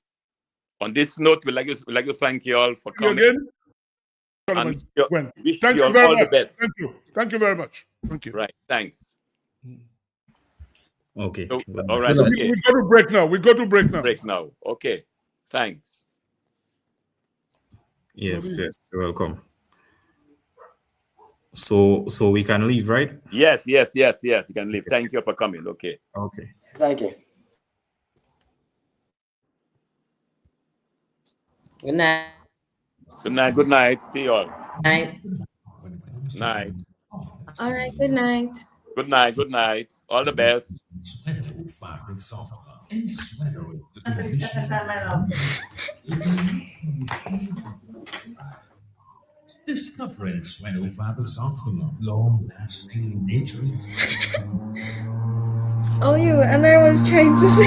[SPEAKER 3] On this note, we'd like to thank you all for coming.
[SPEAKER 2] Thank you very much. Thank you very much. Thank you.
[SPEAKER 3] Right. Thanks.
[SPEAKER 11] Okay.
[SPEAKER 3] So, all right.
[SPEAKER 2] Okay. We go to break now.
[SPEAKER 3] Break now. Okay. Thanks.
[SPEAKER 11] Yes. Welcome. So we can leave, right?
[SPEAKER 3] Yes. You can leave. Thank you for coming. Okay.
[SPEAKER 12] Thank you.
[SPEAKER 13] Good night.
[SPEAKER 3] Good night. See you all.
[SPEAKER 13] Night.
[SPEAKER 3] Night.
[SPEAKER 15] All right. Good night.
[SPEAKER 3] Good night. All the best.
[SPEAKER 8] Discovering Sueno fabrics optimum, long-lasting nature.
[SPEAKER 15] Oh, you, and I was trying to say,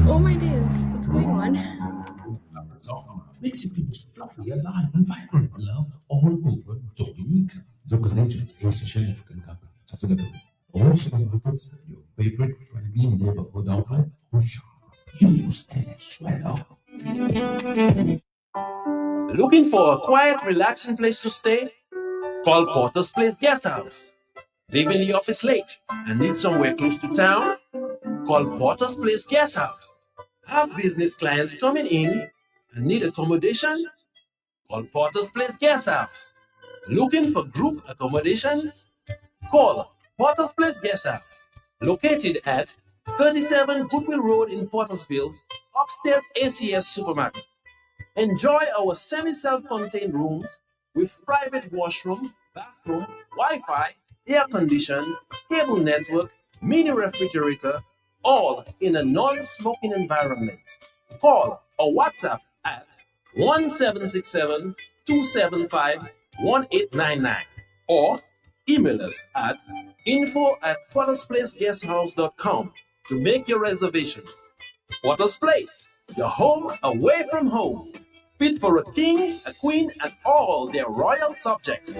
[SPEAKER 15] oh my days, what's going on?
[SPEAKER 8] Makes you fluffy, alive, and vibrant. Love all over Dominica. Local agents, your significant company, available. Also, your favorite friendly neighborhood outlet or shop. Use and Sueno.
[SPEAKER 9] Looking for a quiet, relaxing place to stay? Call Porter's Place Guest House. Leaving the office late and need somewhere close to town? Call Porter's Place Guest House. Have business clients coming in and need accommodation? Call Porter's Place Guest House. Looking for group accommodation? Call Porter's Place Guest House. Located at 37 Goodwill Road in Portersville, upstairs ACS Supermarket. Enjoy our semi-self-contained rooms with private washroom, bathroom, Wi-Fi, air condition, cable network, mini refrigerator, all in a non-smoking environment. Call or WhatsApp at 1767-275-1899 or
[SPEAKER 16] Email us at info@pottersplaceguesthouse.com to make your reservations. Potters Place, your home away from home. Fit for a king, a queen, and all their royal subjects.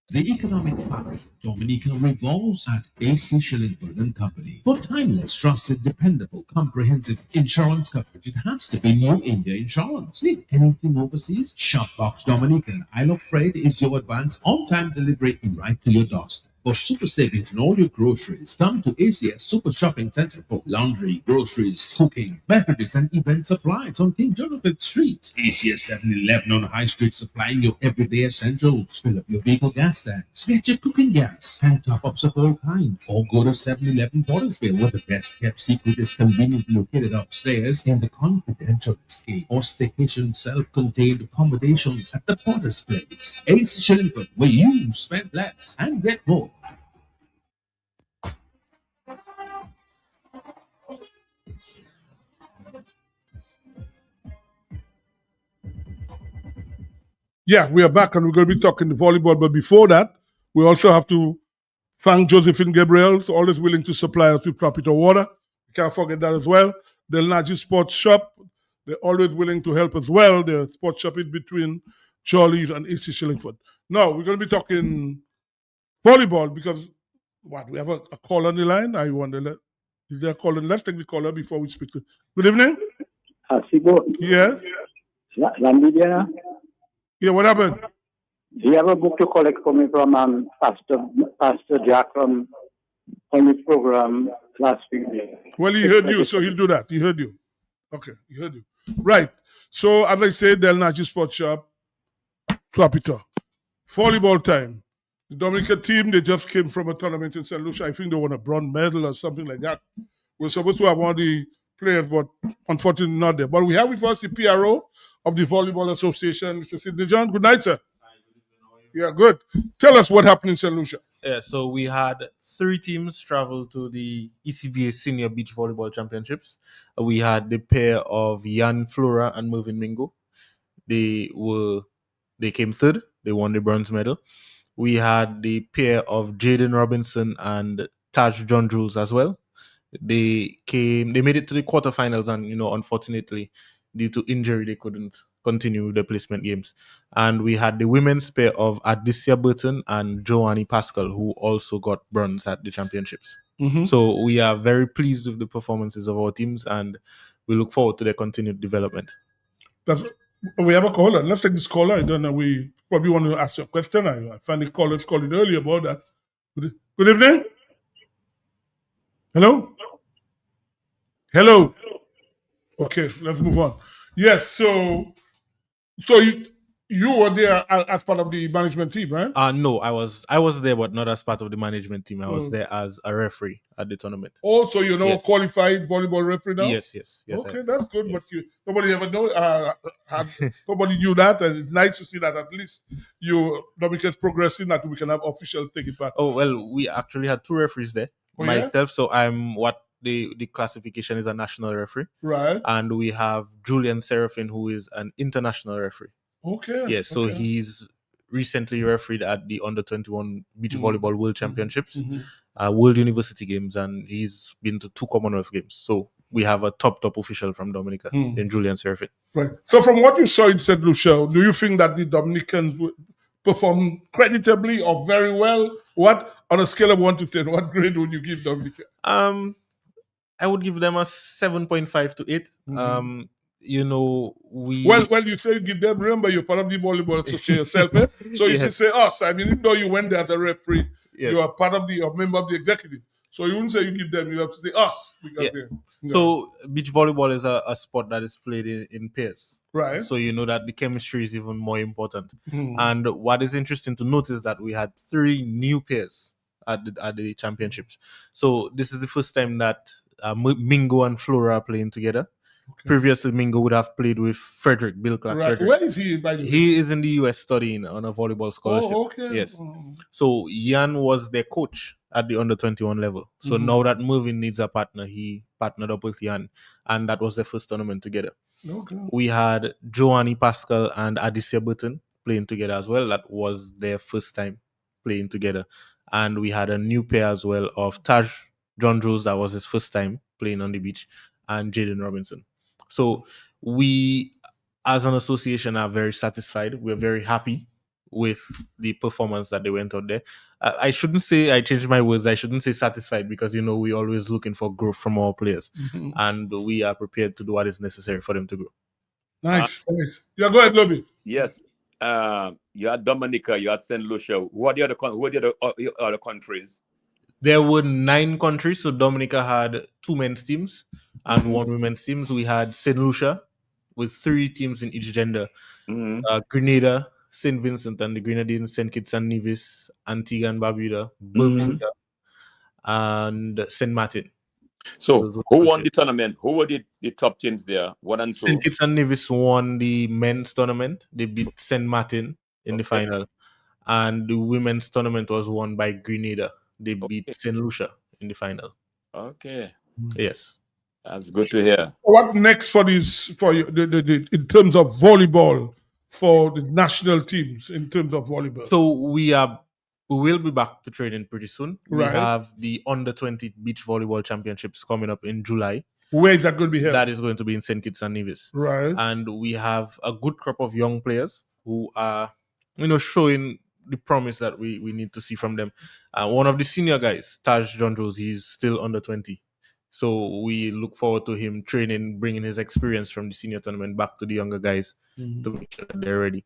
[SPEAKER 8] The economic fabric of Dominica revolves at AC Shillingford and Company. For timeless, trusted, dependable, comprehensive insurance coverage, it has to be New India Insurance. Need anything overseas? Shopbox Dominica and Isle of Freight is your advance on-time delivery right to your doorstep. For super savings on all your groceries, come to ACS Super Shopping Center for laundry, groceries, cooking, beverages, and event supplies on King Jonathan Street. ACS 7-Eleven on High Street, supplying your everyday essentials. Fill up your vehicle gas tanks, get your cooking gas, and top-ups of all kinds. Or go to 7-Eleven Portersville, where the best-kept secret is conveniently located upstairs in the confidential escape or staycation self-contained accommodations at the Potter's Place. AC Shillingford, where you spend less and get more.
[SPEAKER 2] Yeah, we are back and we're going to be talking volleyball. But before that, we also have to thank Josephine Gabriel, who's always willing to supply us with tropical water. We can't forget that as well. The Naji Sports Shop, they're always willing to help as well. The sports shop is between Chorley and AC Shillingford. Now, we're going to be talking volleyball because, we have a call on the line. I wonder, is there a call? Let's take the caller before we speak to. Good evening. Yeah. Yeah, what happened?
[SPEAKER 17] Do you have a book to collect for me from Pastor Jack from his program last week?
[SPEAKER 2] Well, he heard you, so he'll do that. He heard you. Okay, he heard you. Right. So, as I said, Del Naji Sports Shop, Capita. Volleyball time. The Dominica team, they just came from a tournament in St. Lucia. I think they won a bronze medal or something like that. We're supposed to have one of the players, but unfortunately not there. But we have with us the PRO of the Volleyball Association, Mr. Sidney John. Good night, sir. Yeah, good. Tell us what happened in St. Lucia.
[SPEAKER 18] Yeah, so we had 3 teams travel to the ECVA Senior Beach Volleyball Championships. We had the pair of Jan Flora and Mervyn Mingo. They came third. They won the bronze medal. We had the pair of Jaden Robinson and Taj John Jules as well. They made it to the quarterfinals, and unfortunately, due to injury, they couldn't continue the placement games. And we had the women's pair of Adicia Burton and Joannie Pascal, who also got bronze at the championships.
[SPEAKER 2] Mhm.
[SPEAKER 18] So we are very pleased with the performances of our teams, and we look forward to their continued development.
[SPEAKER 2] We have a caller. Let's take this caller. I don't know. We probably want to ask you a question. I found the callers calling earlier about that. Good evening. Hello? Hello? Okay, let's move on. Yes, so you were there as part of the management team, right?
[SPEAKER 18] No, I was there, but not as part of the management team. I was
[SPEAKER 2] Oh.
[SPEAKER 18] there as a referee at the tournament.
[SPEAKER 2] Also, you're now a
[SPEAKER 18] Yes.
[SPEAKER 2] qualified volleyball referee now?
[SPEAKER 18] Yes.
[SPEAKER 2] Okay, that's good. But nobody ever nobody knew that, and it's nice to see that at least Dominica is progressing, that we can have officials take it back.
[SPEAKER 18] Oh, well, we actually had 2 referees there.
[SPEAKER 2] Oh, yeah?
[SPEAKER 18] Myself, so I'm what the classification is a national referee.
[SPEAKER 2] Right.
[SPEAKER 18] And we have Julian Serafin, who is an international referee.
[SPEAKER 2] Okay.
[SPEAKER 18] Yes, so
[SPEAKER 2] okay.
[SPEAKER 18] he's recently refereed at the Under-21 Beach
[SPEAKER 2] Mhm.
[SPEAKER 18] Volleyball World Championships,
[SPEAKER 2] Mhm.
[SPEAKER 18] World University Games, and he's been to 2 Commonwealth Games. So we have a top official from Dominica
[SPEAKER 2] Hmm.
[SPEAKER 18] in Julian Serafin.
[SPEAKER 2] Right. So from what you saw in St. Lucia, do you think that the Dominicans would perform creditably or very well? What, on a scale of 1 to 10, what grade would you give Dominica?
[SPEAKER 18] I would give them a 7.5 to 8.
[SPEAKER 2] Mhm.
[SPEAKER 18] We
[SPEAKER 2] Well, you say you give them. Remember, you're part of the volleyball association yourself, eh? So if you
[SPEAKER 18] Yes.
[SPEAKER 2] say us, I mean, even though you went there as a referee,
[SPEAKER 18] Yes.
[SPEAKER 2] you are part of a member of the executive. So you wouldn't say you give them. You have to say us because
[SPEAKER 18] Yeah.
[SPEAKER 2] they're-
[SPEAKER 18] So beach volleyball is a sport that is played in pairs.
[SPEAKER 2] Right.
[SPEAKER 18] So you know that the chemistry is even more important.
[SPEAKER 2] Hmm.
[SPEAKER 18] And what is interesting to note is that we had 3 new pairs at the championships. So this is the first time that Mingo and Flora are playing together. Previously, Mingo would have played with Frederick, Bill Clark
[SPEAKER 2] Right.
[SPEAKER 18] Frederick.
[SPEAKER 2] Where is he, by the way?
[SPEAKER 18] He is in the US studying on a volleyball scholarship.
[SPEAKER 2] Oh, okay.
[SPEAKER 18] Yes.
[SPEAKER 2] Oh.
[SPEAKER 18] So Jan was their coach at the Under-21 level. So
[SPEAKER 2] Mhm.
[SPEAKER 18] now that Mervyn needs a partner, he partnered up with Jan, and that was their first tournament together.
[SPEAKER 2] Okay.
[SPEAKER 18] We had Joannie Pascal and Adicia Burton playing together as well. That was their first time playing together. And we had a new pair as well of Taj John Jones. That was his first time playing on the beach, and Jaden Robinson. So we, as an association, are very satisfied. We're very happy with the performance that they went out there. I shouldn't say, I changed my words, I shouldn't say satisfied, because, we're always looking for growth from our players.
[SPEAKER 2] Mhm.
[SPEAKER 18] And we are prepared to do what is necessary for them to grow.
[SPEAKER 2] Nice. Yeah, go ahead, Lobby.
[SPEAKER 3] Yes. You had Dominica, you had St. Lucia. Who are the other countries?
[SPEAKER 18] There were 9 countries. So Dominica had 2 men's teams and 1 women's teams. We had St. Lucia with 3 teams in each gender. Grenada, St. Vincent and the Grenadines, St. Kitts and Nevis, Antigua and Barbuda, Bermuda, and St. Martin.
[SPEAKER 3] So who won the tournament? Who were the top teams there? 1 and 2.
[SPEAKER 18] St. Kitts and Nevis won the men's tournament. They beat St. Martin in the final. And the women's tournament was won by Grenada. They beat St. Lucia in the final.
[SPEAKER 3] Okay.
[SPEAKER 18] Yes.
[SPEAKER 3] That's good to hear.
[SPEAKER 2] What next for these, for you, in terms of volleyball, for the national teams, in terms of volleyball?
[SPEAKER 18] So we will be back to training pretty soon.
[SPEAKER 2] Right.
[SPEAKER 18] We have the under-20 beach volleyball championships coming up in July.
[SPEAKER 2] Where is that going to be held?
[SPEAKER 18] That is going to be in St. Kitts and Nevis.
[SPEAKER 2] Right.
[SPEAKER 18] And we have a good crop of young players who are, showing the promise that we need to see from them. One of the senior guys, Taj John Jones, he's still under 20. So we look forward to him training, bringing his experience from the senior tournament back to the younger guys to make sure that they're ready.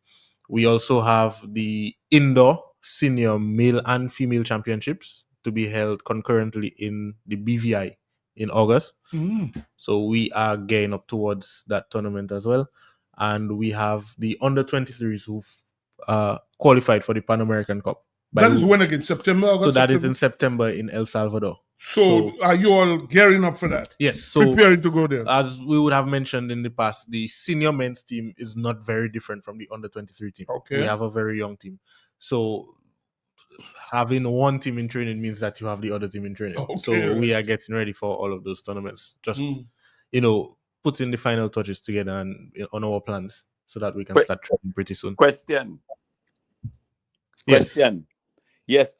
[SPEAKER 18] We also have the indoor senior male and female championships to be held concurrently in the BVI in August. So we are gearing up towards that tournament as well. And we have the under-23s who've qualified for the Pan American Cup.
[SPEAKER 2] That is when again? September, August?
[SPEAKER 18] So that is in September in El Salvador.
[SPEAKER 2] So are you all gearing up for that?
[SPEAKER 18] Yes. So
[SPEAKER 2] preparing to go there.
[SPEAKER 18] As we would have mentioned in the past, the senior men's team is not very different from the under-23 team.
[SPEAKER 2] Okay.
[SPEAKER 18] We have a very young team. So having one team in training means that you have the other team in training.
[SPEAKER 2] Okay,
[SPEAKER 18] So we
[SPEAKER 2] right.
[SPEAKER 18] are getting ready for all of those tournaments. Just, putting the final touches together and on our plans so that we can start training pretty soon.
[SPEAKER 3] Question.
[SPEAKER 18] Yes.
[SPEAKER 3] Yes.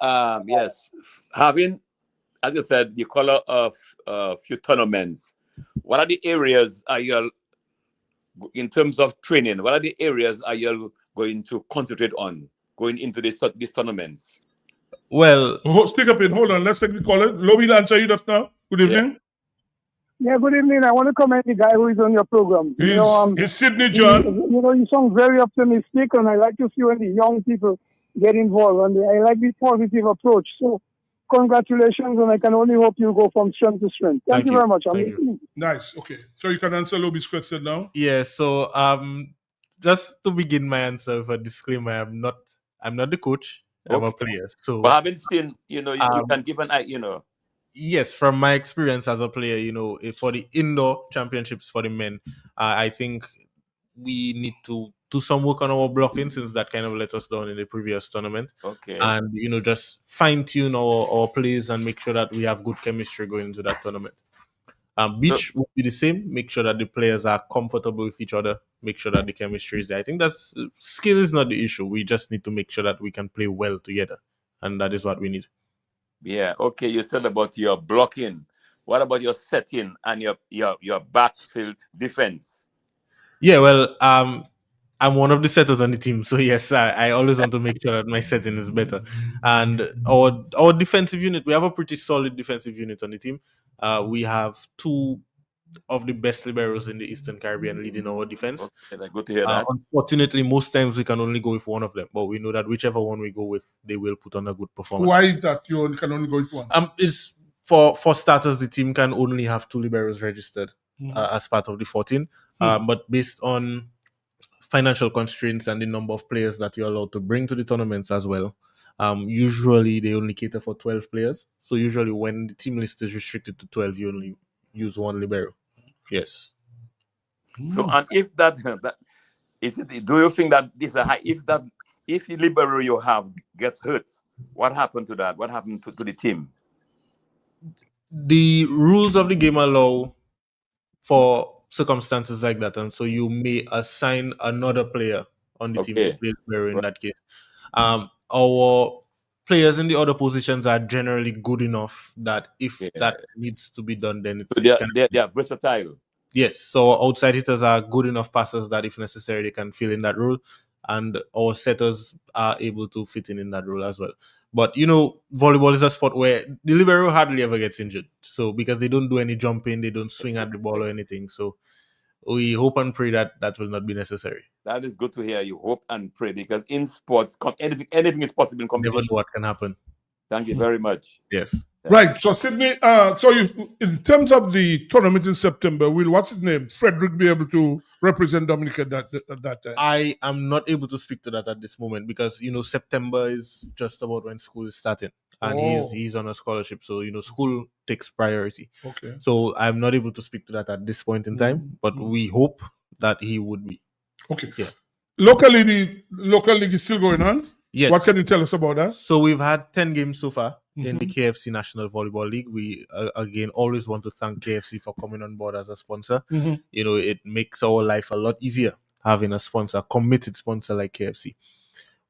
[SPEAKER 3] Yes. Having, as you said, the color of few tournaments. What are the areas are you, in terms of training? What are the areas are you going to concentrate on going into these tournaments?
[SPEAKER 18] Well,
[SPEAKER 2] speak up in. Hold on. Let's take the caller. Lobby will answer you just now. Good evening.
[SPEAKER 19] Yeah, good evening. I want to commend the guy who is on your program.
[SPEAKER 2] It's Sydney John.
[SPEAKER 19] You sound very optimistic, and I like to see when the young people get involved, and I like the positive approach. So, congratulations, and I can only hope you go from strength to strength. Thank you very much.
[SPEAKER 2] Nice. Okay. So you can answer Lobby's question now.
[SPEAKER 18] Yeah. So just to begin my answer, for disclaimer, I'm not the coach. I'm a player. So
[SPEAKER 3] But having seen, you can give an eye,
[SPEAKER 18] Yes, from my experience as a player, for the indoor championships for the men, I think we need to do some work on our blocking, since that kind of let us down in the previous tournament.
[SPEAKER 3] Okay.
[SPEAKER 18] And just fine tune our plays and make sure that we have good chemistry going into that tournament. Beach will be the same. Make sure that the players are comfortable with each other. Make sure that the chemistry is there. I think that's skill is not the issue. We just need to make sure that we can play well together, and that is what we need.
[SPEAKER 3] Yeah. Okay. You said about your blocking. What about your setting and your backfield defense?
[SPEAKER 18] Yeah, well, I'm one of the setters on the team, so yes, I always want to make sure that my setting is better. And our defensive unit, we have a pretty solid defensive unit on the team. We have 2 of the best liberos in the Eastern Caribbean leading our defense.
[SPEAKER 3] Okay, that's good to hear that.
[SPEAKER 18] Unfortunately, most times we can only go with one of them, but we know that whichever one we go with, they will put on a good performance.
[SPEAKER 2] Why is that you can only go with one?
[SPEAKER 18] Is for starters, the team can only have 2 liberos registered as part of the 14. But based on financial constraints and the number of players that you're allowed to bring to the tournaments as well, usually they only cater for 12 players. So usually when the team list is restricted to 12, you only use 1 libero. Yes.
[SPEAKER 3] So, and if that is it, do you think that this is a high? If the libero you have gets hurt, what happened to that? What happened to the team?
[SPEAKER 18] The rules of the game allow for circumstances like that, and so you may assign another player on the team to
[SPEAKER 3] Okay.
[SPEAKER 18] play libero in that case. Our players in the other positions are generally good enough that if that needs to be done, then
[SPEAKER 3] So they are versatile.
[SPEAKER 18] yes. So our outside hitters are good enough passers that if necessary they can fill in that role, and our setters are able to fit in that role as well. But volleyball is a sport where the libero hardly ever gets injured. So because they don't do any jumping, they don't swing at the ball or anything. So we hope and pray that will not be necessary.
[SPEAKER 3] That is good to hear. You hope and pray, because in sports, anything is possible in competition.
[SPEAKER 18] Never know what can happen.
[SPEAKER 3] Thank you very much.
[SPEAKER 18] Yes.
[SPEAKER 2] Right. So Sydney, so you, in terms of the tournament in September, will what's his name, Frederick, be able to represent Dominica at that time?
[SPEAKER 18] I am not able to speak to that at this moment because September is just about when school is starting, and he's on a scholarship, so school takes priority.
[SPEAKER 2] Okay.
[SPEAKER 18] So I'm not able to speak to that at this point in time, but we hope that he would be.
[SPEAKER 2] Okay.
[SPEAKER 18] Yeah.
[SPEAKER 2] Locally, the local league is still going on.
[SPEAKER 18] Yes.
[SPEAKER 2] What can you tell us about that?
[SPEAKER 18] So we've had 10 games so far in the KFC National Volleyball League. We again always want to thank KFC for coming on board as a sponsor. It makes our life a lot easier having a sponsor, committed sponsor like KFC.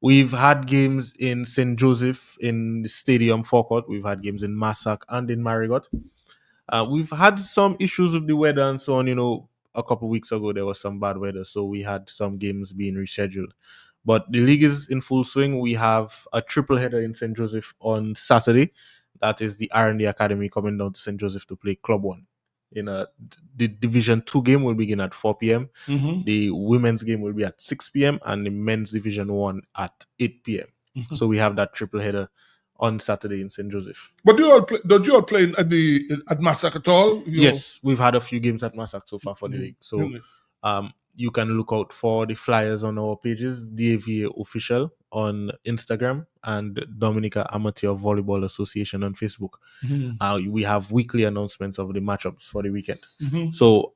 [SPEAKER 18] We've had games in St. Joseph in the Stadium Forecourt. We've had games in Massac and in Marigot. We've had some issues with the weather and so on. A couple of weeks ago there was some bad weather, so we had some games being rescheduled. But the league is in full swing. We have a triple header in St. Joseph on Saturday. That is the R&D Academy coming down to St. Joseph to play Club 1. The Division 2 game will begin at 4 p.m. The women's game will be at 6 p.m. and the men's Division 1 at 8 p.m. So we have that triple header on Saturday in St. Joseph.
[SPEAKER 2] But don't you all play at Massac at all?
[SPEAKER 18] Yes, we've had a few games at Massac so far for the league. So you can look out for the flyers on our pages, DAVA Official on Instagram and Dominica Amateur Volleyball Association on Facebook. We have weekly announcements of the matchups for the weekend. So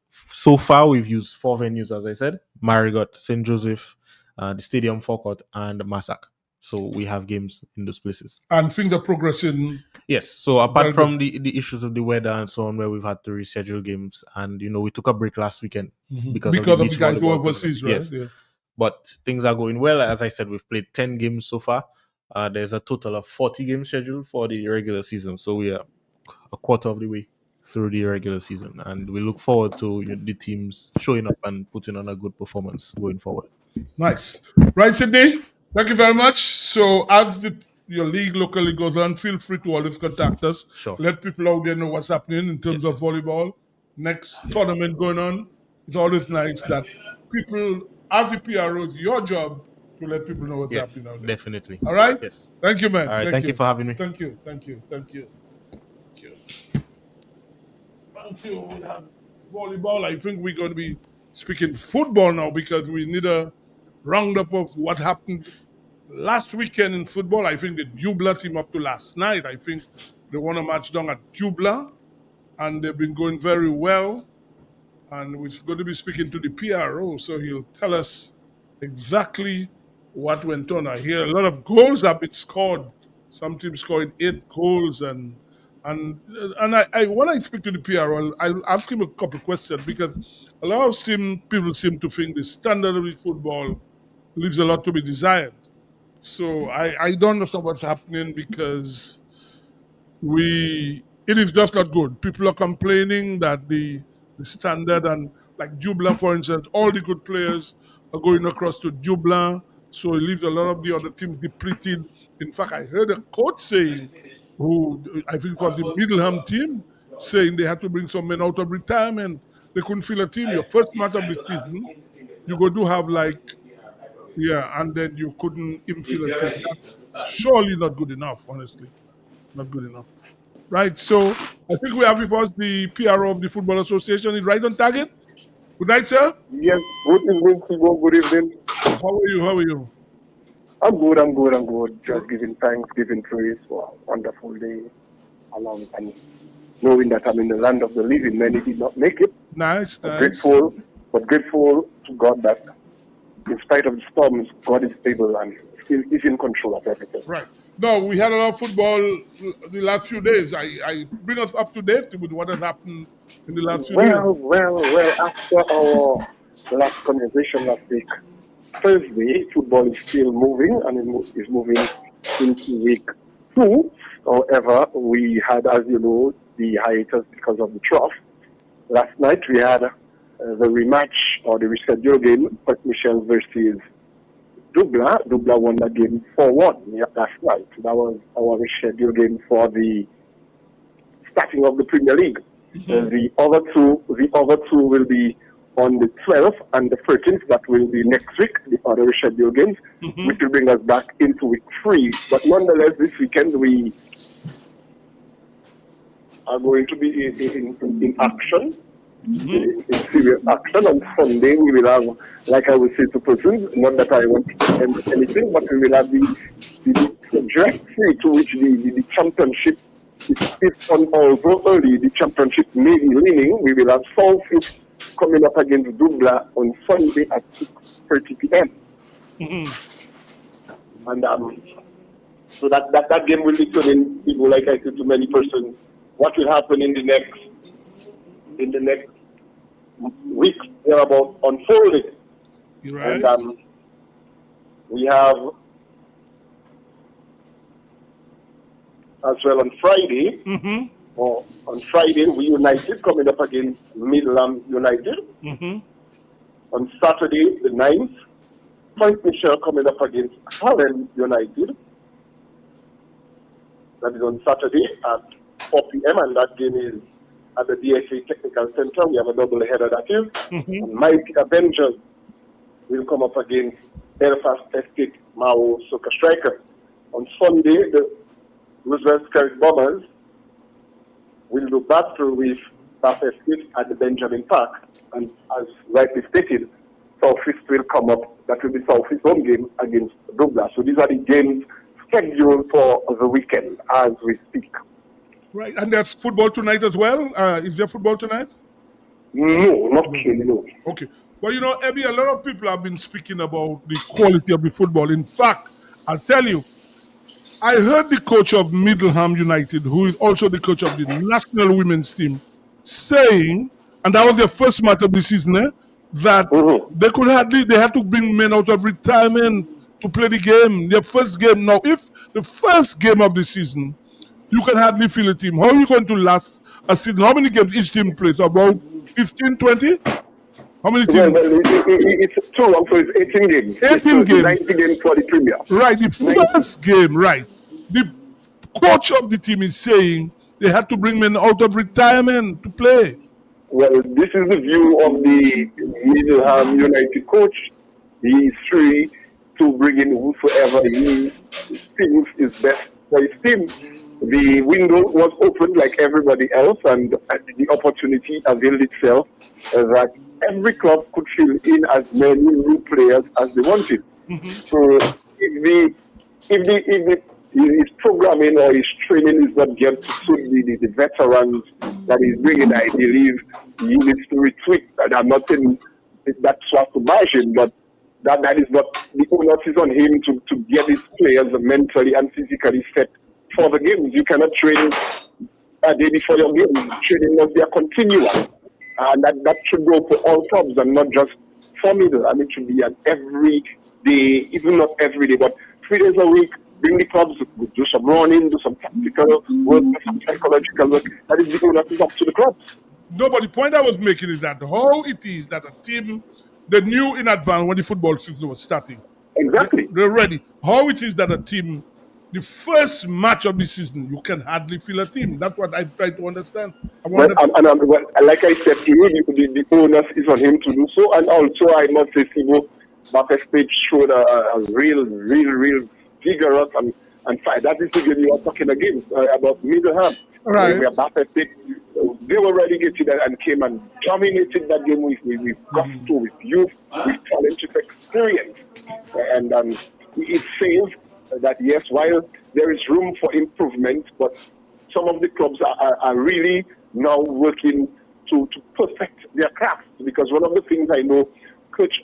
[SPEAKER 18] far we've used 4 venues, as I said: Marigot, St. Joseph, the Stadium Forecourt, and Massac. So we have games in those places.
[SPEAKER 2] And things are progressing.
[SPEAKER 18] Yes. So apart from the issues of the weather and so on, where we've had to reschedule games, and we took a break last weekend because of the guys who
[SPEAKER 2] overseas, right?
[SPEAKER 18] Yes. Yeah. But things are going well. As I said, we've played 10 games so far. There's a total of 40 games scheduled for the regular season. So we are a quarter of the way through the regular season, and we look forward to the teams showing up and putting on a good performance going forward.
[SPEAKER 2] Nice. Right, Sydney? Thank you very much. So as your league locally goes on, feel free to always contact us.
[SPEAKER 18] Sure.
[SPEAKER 2] Let people out there know what's happening in terms of volleyball. Next tournament going on. It's always nice that people, as the PRO, it's your job to let people know what's happening out there.
[SPEAKER 18] Definitely.
[SPEAKER 2] All right?
[SPEAKER 18] Yes.
[SPEAKER 2] Thank you, man.
[SPEAKER 18] All right. Thank you for having me.
[SPEAKER 2] Thank you. Until we have volleyball, I think we're going to be speaking football now because we need a roundup of what happened last weekend in football. I think the Jubla team up to last night, I think they won a match down at Jubla, and they've been going very well. And we're going to be speaking to the PRO, so he'll tell us exactly what went on. I hear a lot of goals have been scored. Some teams scored 8 goals, and I when I speak to the PRO, I'll ask him a couple of questions because a lot of people seem to think the standard of the football leaves a lot to be desired. So I don't understand what's happening because it is just not good. People are complaining that the standard, and like Jubla, for instance, all the good players are going across to Jubla, so it leaves a lot of the other teams depleted. In fact, I heard a coach saying, who I think was the Middleham team, saying they had to bring some men out of retirement. They couldn't fill a team. Your first match of the season, you go to have and then you couldn't even fill a team. That's surely not good enough, honestly. Not good enough. Right, so I think we have with us the PRO of the Football Association. Is right on target? Good night, sir.
[SPEAKER 20] Yes, good evening, Sibo. Good evening.
[SPEAKER 2] How are you?
[SPEAKER 20] I'm good. Just giving thanks, giving praise for a wonderful day. And knowing that I'm in the land of the living, many did not make it.
[SPEAKER 2] Nice.
[SPEAKER 20] Grateful to God that in spite of the storms, God is stable and still is in control of everything.
[SPEAKER 2] Right. No, we had a lot of football the last few days. I bring us up to date with what has happened in the last few days.
[SPEAKER 20] Well, after our last conversation last week, Thursday, football is still moving and it is moving into week 2. However, we had, as you know, the hiatus because of the trough. Last night we had the rematch or the rescheduled game, Port Michel versus Douglas. Douglas won that game 4-1 last night. That was our rescheduled game for the starting of the Premier League. The other two will be on the 12th and the 13th. That will be next week, the other rescheduled games, which will bring us back into week 3. But nonetheless, this weekend we are going to be in action, in serious action. On Sunday, we will have, like I will say to persons, not that I want to end anything, but we will have the trajectory to which the championship is on. Although early, the championship may be leaning. We will have Southeast coming up against Douglas on Sunday at 6:30 p.m. And so that game will be turning people, like I said to many persons, what will happen in the next week they're about unfolding.
[SPEAKER 2] Right.
[SPEAKER 20] And we have as well on Friday. Or on Friday, we United coming up against Middleham United. On Saturday, the 9th, Port Michel coming up against Hallen United. That is on Saturday at 4 p.m. and that game is at the DSA Technical Center. We have a double header that is. Mighty Avengers will come up against Belfast Estate Mao Soccer Striker. On Sunday, the Roosevelt Scarlet Bombers will do battle with Bath Estate at the Benjamin Park. And as rightly stated, Southeast will come up. That will be Southeast home game against Douglas. So these are the games scheduled for the weekend as we speak.
[SPEAKER 2] Right, and there's football tonight as well. Is there football tonight?
[SPEAKER 20] No, not really, no.
[SPEAKER 2] Okay. Well, you know, Ebby, a lot of people have been speaking about the quality of the football. In fact, I'll tell you, I heard the coach of Middleham United, who is also the coach of the national women's team, saying, and that was their first match of the season, that they had to bring men out of retirement to play the game, their first game. Now, if the first game of the season, you can hardly fill a team. How are you going to last a season? How many games each team plays? About 15, 20? How many teams?
[SPEAKER 20] Well, it's too long, so it's 18 games.
[SPEAKER 2] 18 games.
[SPEAKER 20] 90 games for the Premier.
[SPEAKER 2] Right, the first game, right. The coach of the team is saying they had to bring men out of retirement to play.
[SPEAKER 20] Well, this is the view of the Middleham United coach. He is free to bring in whosoever he thinks is best for his team. The window was opened like everybody else, and the opportunity availed itself that every club could fill in as many new players as they wanted. So if his programming or his training is not geared to suit the veterans that he's bringing, I believe he needs to retweet. And I'm not saying that's what to bash him, but that is not the onus is on him to get his players mentally and physically set for the games. You cannot train a day before your game. Training must be a continuous. And that should go for all clubs and not just for Middle. And it should be an every day, even not every day, but 3 days a week. Bring the clubs, do some running, do some tactical work, some psychological work. That is the onus is up to the clubs.
[SPEAKER 2] No, but the point I was making is that how it is that a team, they knew in advance when the football season was starting.
[SPEAKER 20] Exactly.
[SPEAKER 2] They're ready. How it is that a team, the first match of the season, you can hardly fill a team. That's what I try to understand.
[SPEAKER 20] Well, like I said to you, the onus is on him to do so. And also, I must say, Sibo, Bath Estate showed a real vigorous and fight. That is the game you are talking against, about Middleham.
[SPEAKER 2] Right.
[SPEAKER 20] Where Bath Estate, they were relegated and came and dominated that game with gusto, with youth, with talent, with experience. And it says that, yes, while there is room for improvement, but some of the clubs are really now working to perfect their craft. Because one of the things I know Coach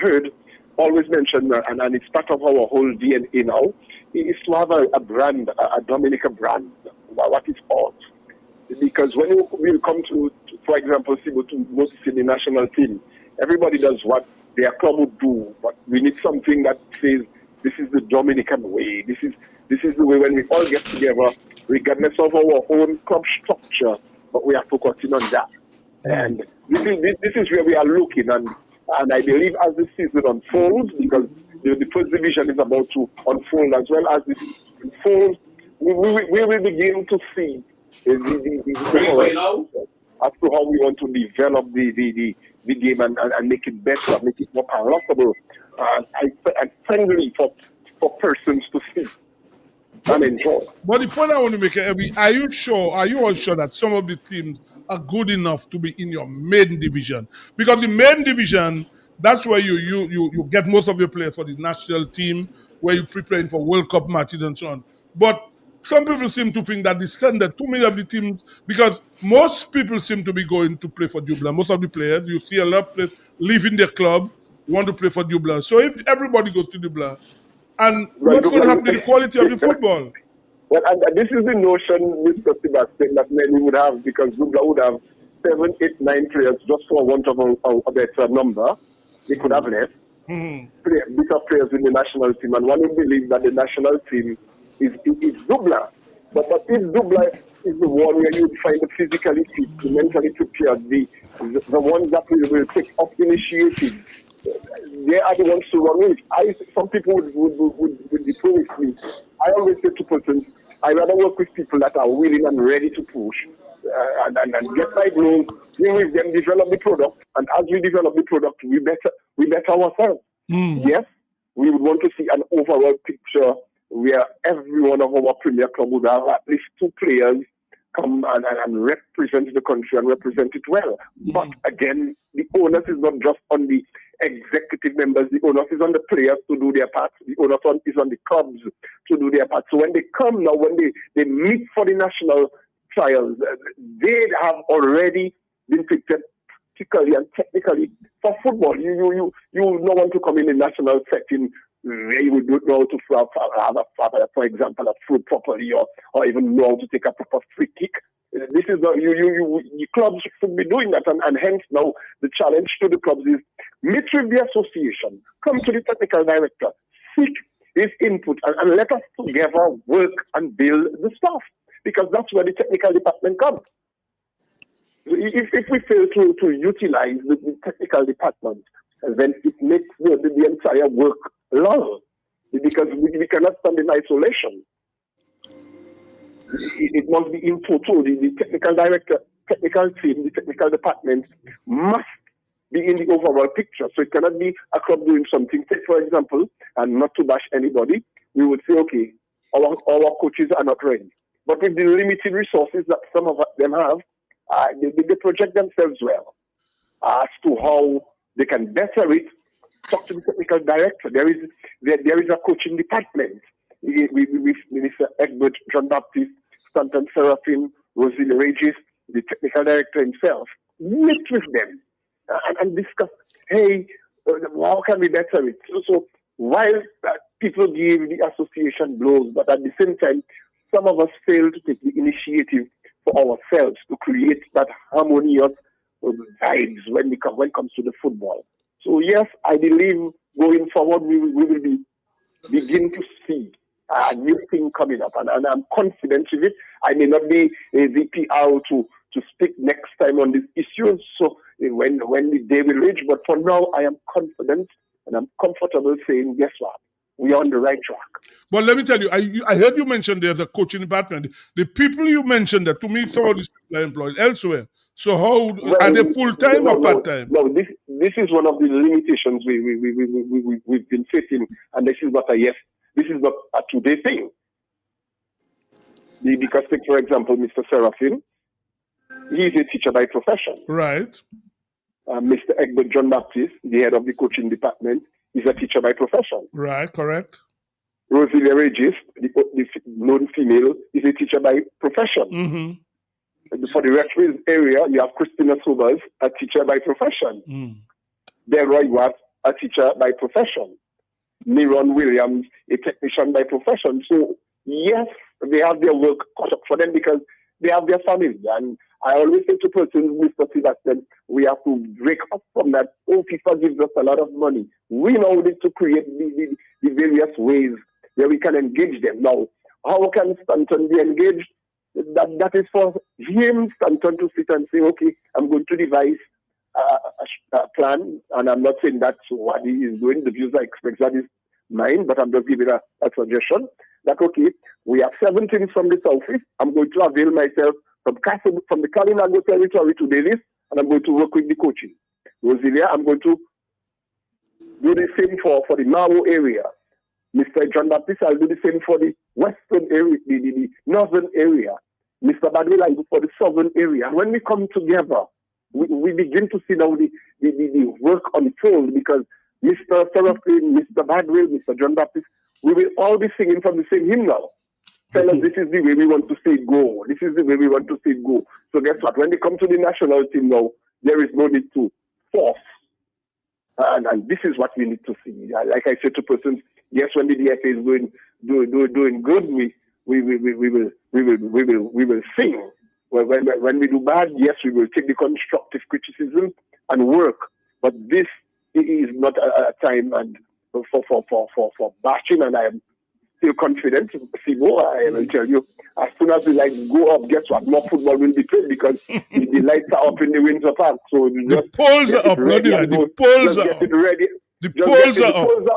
[SPEAKER 20] Hurd always mentioned, and it's part of our whole DNA now, is to have a brand, a Dominica brand. What is ours? Because when you come to for example, to go to see the national team, everybody does what their club would do, but We need something that says this is the Dominican way. This is the way when we all get together, regardless of our own club structure, but we are focusing on that. And this is where we are looking, and I believe as the season unfolds, because the first division is about to unfold as well as this unfolds, we will begin to see as to how we want to develop the game and make it better, make it more palatable, and friendly for persons to see and enjoy.
[SPEAKER 2] But the point I want to make, are you all sure that some of the teams are good enough to be in your main division? Because the main division, that's where you get most of your players for the national team, where you're preparing for World Cup matches and so on. But some people seem to think that the standard, too many of the teams, because most people seem to be going to play for Dublin. Most of the players, you see a lot of players leaving their clubs, want to play for Dublin. So if everybody goes to Dublin, and what's going to happen to the quality of the football?
[SPEAKER 20] Well, and this is the notion, Mr. Sebastian, that many would have, because Dublin would have 7, 8, 9 players just for want of a better number. They could have left. Bigger players in the national team, and one would believe that the national team is Dublin. But if Dublin is the one where you find the physically fit, the mentally prepared, the ones that will take up initiative, they are the ones to run with. Some people would differ with me. I always say to persons, I rather work with people that are willing and ready to push and get my blows, deal with them, develop the product, and as we develop the product, we better ourselves. Yes, we would want to see an overall picture where every one of our premier club would have at least 2 players come and represent the country and represent it well. But again, the onus is not just on the executive members, the onus is on the players to do their part, the onus is on the clubs to do their part. So when they come now, when they meet for the national trials, they have already been prepared tactically and technically for football. You no want to come in a national setting where you don't know how to, for example, a throw properly or even know how to take a proper free kick. This is not, the clubs should be doing that, and hence now the challenge to the clubs is meet with the association, come to the technical director, seek his input, and let us together work and build the stuff, because that's where the technical department comes. If we fail to utilize the technical department, then it makes the entire work long, because we cannot stand in isolation. It must be in total. The technical director, technical team, the technical department must be in the overall picture. So it cannot be a club doing something. Take, for example, and not to bash anybody, we would say, okay, our coaches are not ready. But with the limited resources that some of them have, they project themselves well as to how they can better it. Talk to the technical director. There is a coaching department with Minister Egbert Jean-Baptiste, Stanton Seraphim, Rosalie Regis, the technical director himself. Meet with them and discuss, hey, how can we better it? So while people give the association blows, but at the same time, some of us fail to take the initiative for ourselves to create that harmonious vibes when it comes to the football. So yes, I believe going forward we will begin to see a new thing coming up, and I'm confident with it. I may not be a VPR to speak next time on this issue, so when the day will reach, but for now I am confident and I'm comfortable saying, guess what? We are on the right track.
[SPEAKER 2] But let me tell you, I heard you mention there's a coaching department. The people you mentioned that, to me, some of these people are employed elsewhere. So are they full-time or part-time?
[SPEAKER 20] No, this is one of the limitations we've been facing, and this is not a today thing. Because take, for example, Mr. Seraphim, he is a teacher by profession.
[SPEAKER 2] Right.
[SPEAKER 20] Mr. Egbert Jean-Baptiste, the head of the coaching department, is a teacher by profession.
[SPEAKER 2] Right, correct.
[SPEAKER 20] Rosalie Regis, the known female, is a teacher by profession.
[SPEAKER 2] Mm-hmm.
[SPEAKER 20] For the referees area, you have Christina Sobers, a teacher by profession. Delroy Watt, a teacher by profession. Miron Williams, a technician by profession. So yes, they have their work cut up for them because they have their family, and I always say to persons, Mr. Sebastian, we have to break up from that. Oh, FIFA gives us a lot of money. We now need to create the various ways where we can engage them. Now, how can Stanton be engaged? That is for him, Stanton, to sit and say, okay, I'm going to devise a plan, and I'm not saying that's what he is doing. The views I expect that is mine, but I'm just giving a suggestion that, okay, we have 7 teams from the Southeast. I'm going to avail myself from the Kalinago territory to Davis, and I'm going to work with the coaching. Rosilia, I'm going to do the same for the Mawo area. Mr. John Baptiste, I'll do the same for the western area, the northern area. Mr. Badwell, I'll do for the southern area. And when we come together, we begin to see now the work unfold, because Mr. Serafin, Mr. Badwell, Mr. John Baptiste, we will all be singing from the same hymn now. Tell us this is the way we want to see it go. This is the way we want to see it go. So guess what? When they come to the national team now, there is no need to force. And this is what we need to see. Like I said to persons, yes, when the DFA is doing good, we will sing. When we do bad, yes, we will take the constructive criticism and work. But this is not a time and for bashing, and I am still confident. Sibo, I will tell you, as soon as the lights go up, guess what? More football will be played, because the lights are up in the Windsor Park. So
[SPEAKER 2] the polls are up, not the light. The polls are up. The polls are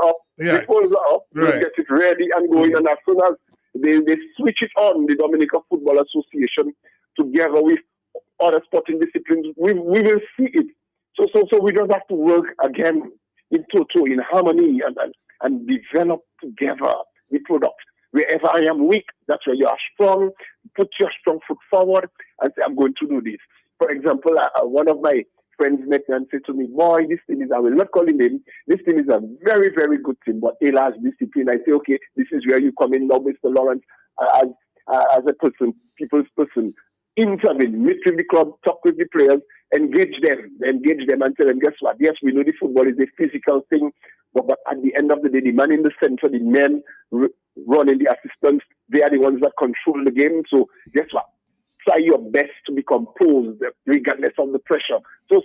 [SPEAKER 2] up.
[SPEAKER 20] The polls are up.
[SPEAKER 2] Right.
[SPEAKER 20] Get it ready and going. And as soon as they switch it on, the Dominica Football Association, together with other sporting disciplines, we will see it. So we just have to work again in total, in harmony, and develop together the product. Wherever I am weak, that's where you are strong. Put your strong foot forward and say, I'm going to do this. For example, one of my friends met me and said to me, boy, this team is, I will not call him name, this team is a very, very good team, but it has discipline. I say, okay, this is where you come in now, Mr. Lawrence, as a person, people's person. Intervene, meet with the club, talk with the players, engage them and tell them, guess what? Yes, we know the football is a physical thing, but at the end of the day, the man in the center, the men running the assistants, they are the ones that control the game. So guess what? Try your best to be composed regardless of the pressure. So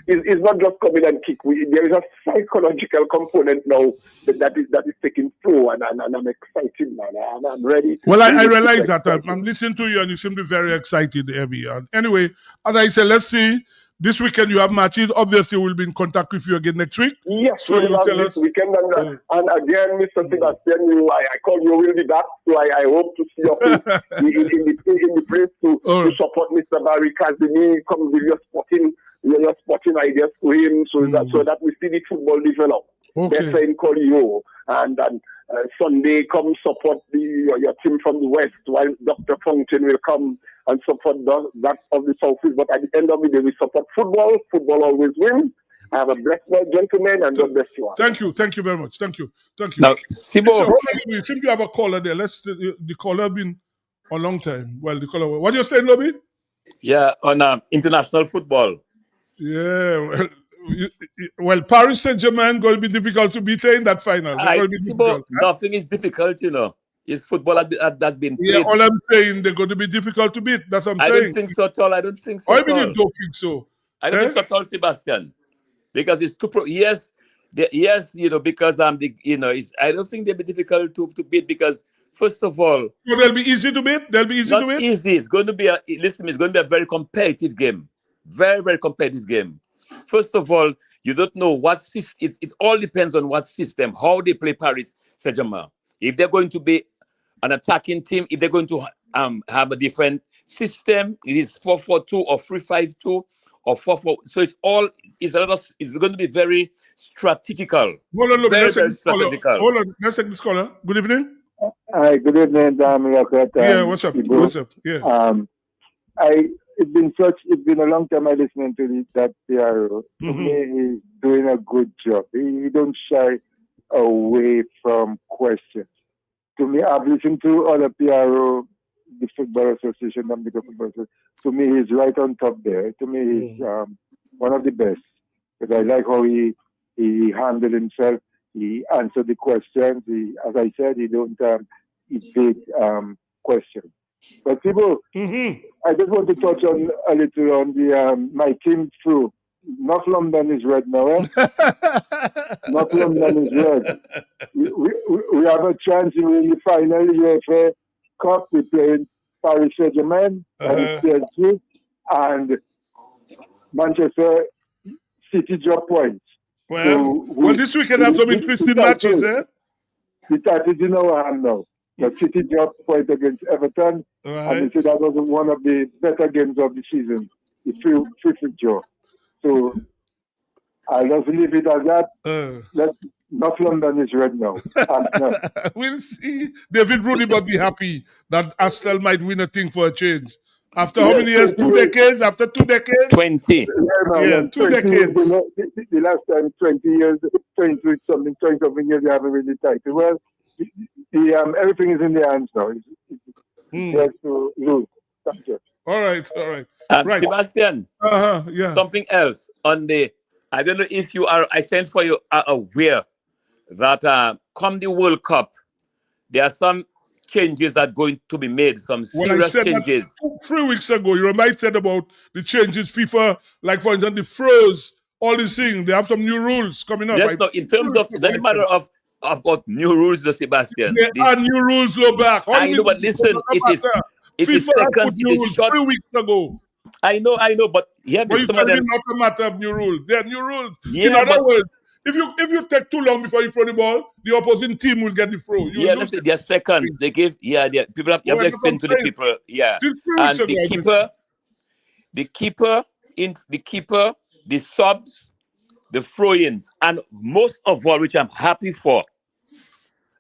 [SPEAKER 20] it's not just come in and kick. There is a psychological component now that is taking flow, and I'm excited, man. I'm ready.
[SPEAKER 2] Well, I realize that. I'm listening to you, and you seem to be very excited, Abby. And anyway, as I said, let's see. This weekend you have matches. Obviously, we'll be in contact with you again next week.
[SPEAKER 20] Yes,
[SPEAKER 2] so you tell
[SPEAKER 20] this
[SPEAKER 2] us.
[SPEAKER 20] Weekend, and again, Mr. Sebastian, I call you will be back. So I hope to see you in the place to support Mr. Barry Kazimi. Come with your sporting ideas to him, so that we see the football develop.
[SPEAKER 2] Okay.
[SPEAKER 20] Better in Colio, and Sunday come support your team from the West, while Dr. Fountain will come and support that of the Southeast. But at the end of the day, we support football. Football always wins. I have a blessed night, gentlemen, and God bless you all.
[SPEAKER 2] Thank you very much. Thank you.
[SPEAKER 3] Now, Sibo,
[SPEAKER 2] so, we seem to have a caller there. The caller been a long time. Well, the caller. What you saying, Lobby?
[SPEAKER 3] Yeah, on international football.
[SPEAKER 2] Yeah, well, Paris Saint-Germain going to be difficult to beat in that final.
[SPEAKER 3] Nothing is difficult, you know. It's football that's been played.
[SPEAKER 2] Yeah, all I'm saying, they're going to be difficult to beat. That's what I'm saying.
[SPEAKER 3] I don't think so at all. I don't think so.
[SPEAKER 2] I mean, you don't think so?
[SPEAKER 3] I don't think so at all, Sebastian. Because it's too yes, you know, because I don't think they'll be difficult to beat, because first of all,
[SPEAKER 2] so they'll be easy to beat.
[SPEAKER 3] Easy. It's going to be it's going to be a very competitive game. Very, very competitive game. First of all, you don't know what system. It all depends on what system, how they play Paris Saint-Germain. If they're going to be an attacking team, if they're going to have a different system, it is 4-4-2 or 3-5-2 or 4-4. So it's going to be very strategical.
[SPEAKER 2] Hold on,
[SPEAKER 3] very strategical.
[SPEAKER 2] Hold on, let's take this caller. Good evening.
[SPEAKER 21] Hi, good evening,
[SPEAKER 2] yeah, what's up? What's up? Yeah.
[SPEAKER 21] It's been a long time I listening to that PRO. To me, he's doing a good job. He don't shy away from questions. To me, I've listened to other PRO, the Football Association, Dominica Football Association. To me, he's right on top there. To me, he's one of the best. Because I like how he handled himself. He answered the questions. As I said, he don't evade questions. But people, I just want to touch on a little on the my team through. North London is red now, eh? North London is red. We have a chance in the final UEFA Cup. We play Paris Saint-Germain and PSG, and Manchester City drop points.
[SPEAKER 2] Well, this weekend have some interesting matches, eh?
[SPEAKER 21] The title is in our hand now. The City dropped point against Everton, and they said that was one of the better games of the season. The free draw. So I'll just leave it as that. North London is red now.
[SPEAKER 2] We'll see. David Rooney must be happy that Astel might win a thing for a change. After how many years? 2 decades? After 2 decades?
[SPEAKER 3] 20.
[SPEAKER 21] Yeah,
[SPEAKER 2] 2 decades.
[SPEAKER 21] The last time, 20 years, 20 something years, they haven't really title. Well, everything is in their hands now. It's just to lose. Thank you.
[SPEAKER 2] All right.
[SPEAKER 3] Right. Sebastian, something else on the, I don't know if you are, I sent for you are aware that come the World Cup, there are some changes that are going to be made, some serious changes.
[SPEAKER 2] 3 weeks ago, you reminded about the changes FIFA, like for instance, the froze, all these things. They have some new rules coming up.
[SPEAKER 3] Yes, no, in terms of, it's not a matter of about new rules, Sebastian.
[SPEAKER 2] There are new rules, low back.
[SPEAKER 3] I know, but listen, it is seconds, it is short.
[SPEAKER 2] 3 weeks ago.
[SPEAKER 3] I know, but yeah,
[SPEAKER 2] but
[SPEAKER 3] some of them
[SPEAKER 2] not a matter of new rules. There are new rules.
[SPEAKER 3] Yeah,
[SPEAKER 2] in other words, if you take too long before you throw the ball, the opposing team will get the throw.
[SPEAKER 3] Listen, they are seconds. They give people have, you have to explain to the people. Yeah, and the keeper, the subs, the throw-ins, and most of all, which I'm happy for,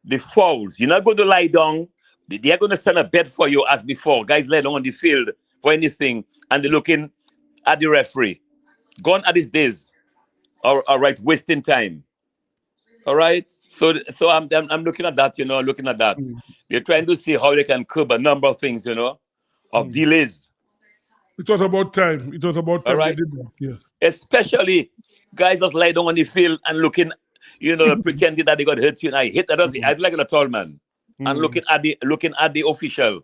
[SPEAKER 3] the fouls. You're not going to lie down. They are going to send a bet for you as before. Guys lie down on the field for anything, and they're looking at the referee. Gone are these days. All right, wasting time. All right. So I'm looking at that, looking at that. They're trying to see how they can curb a number of things, of delays.
[SPEAKER 2] It was about time.
[SPEAKER 3] All right.
[SPEAKER 2] They did that. Yes.
[SPEAKER 3] Especially guys just lie down on the field and looking, pretending that they got hurt. I hate that. I like it at all, man. And looking at the official.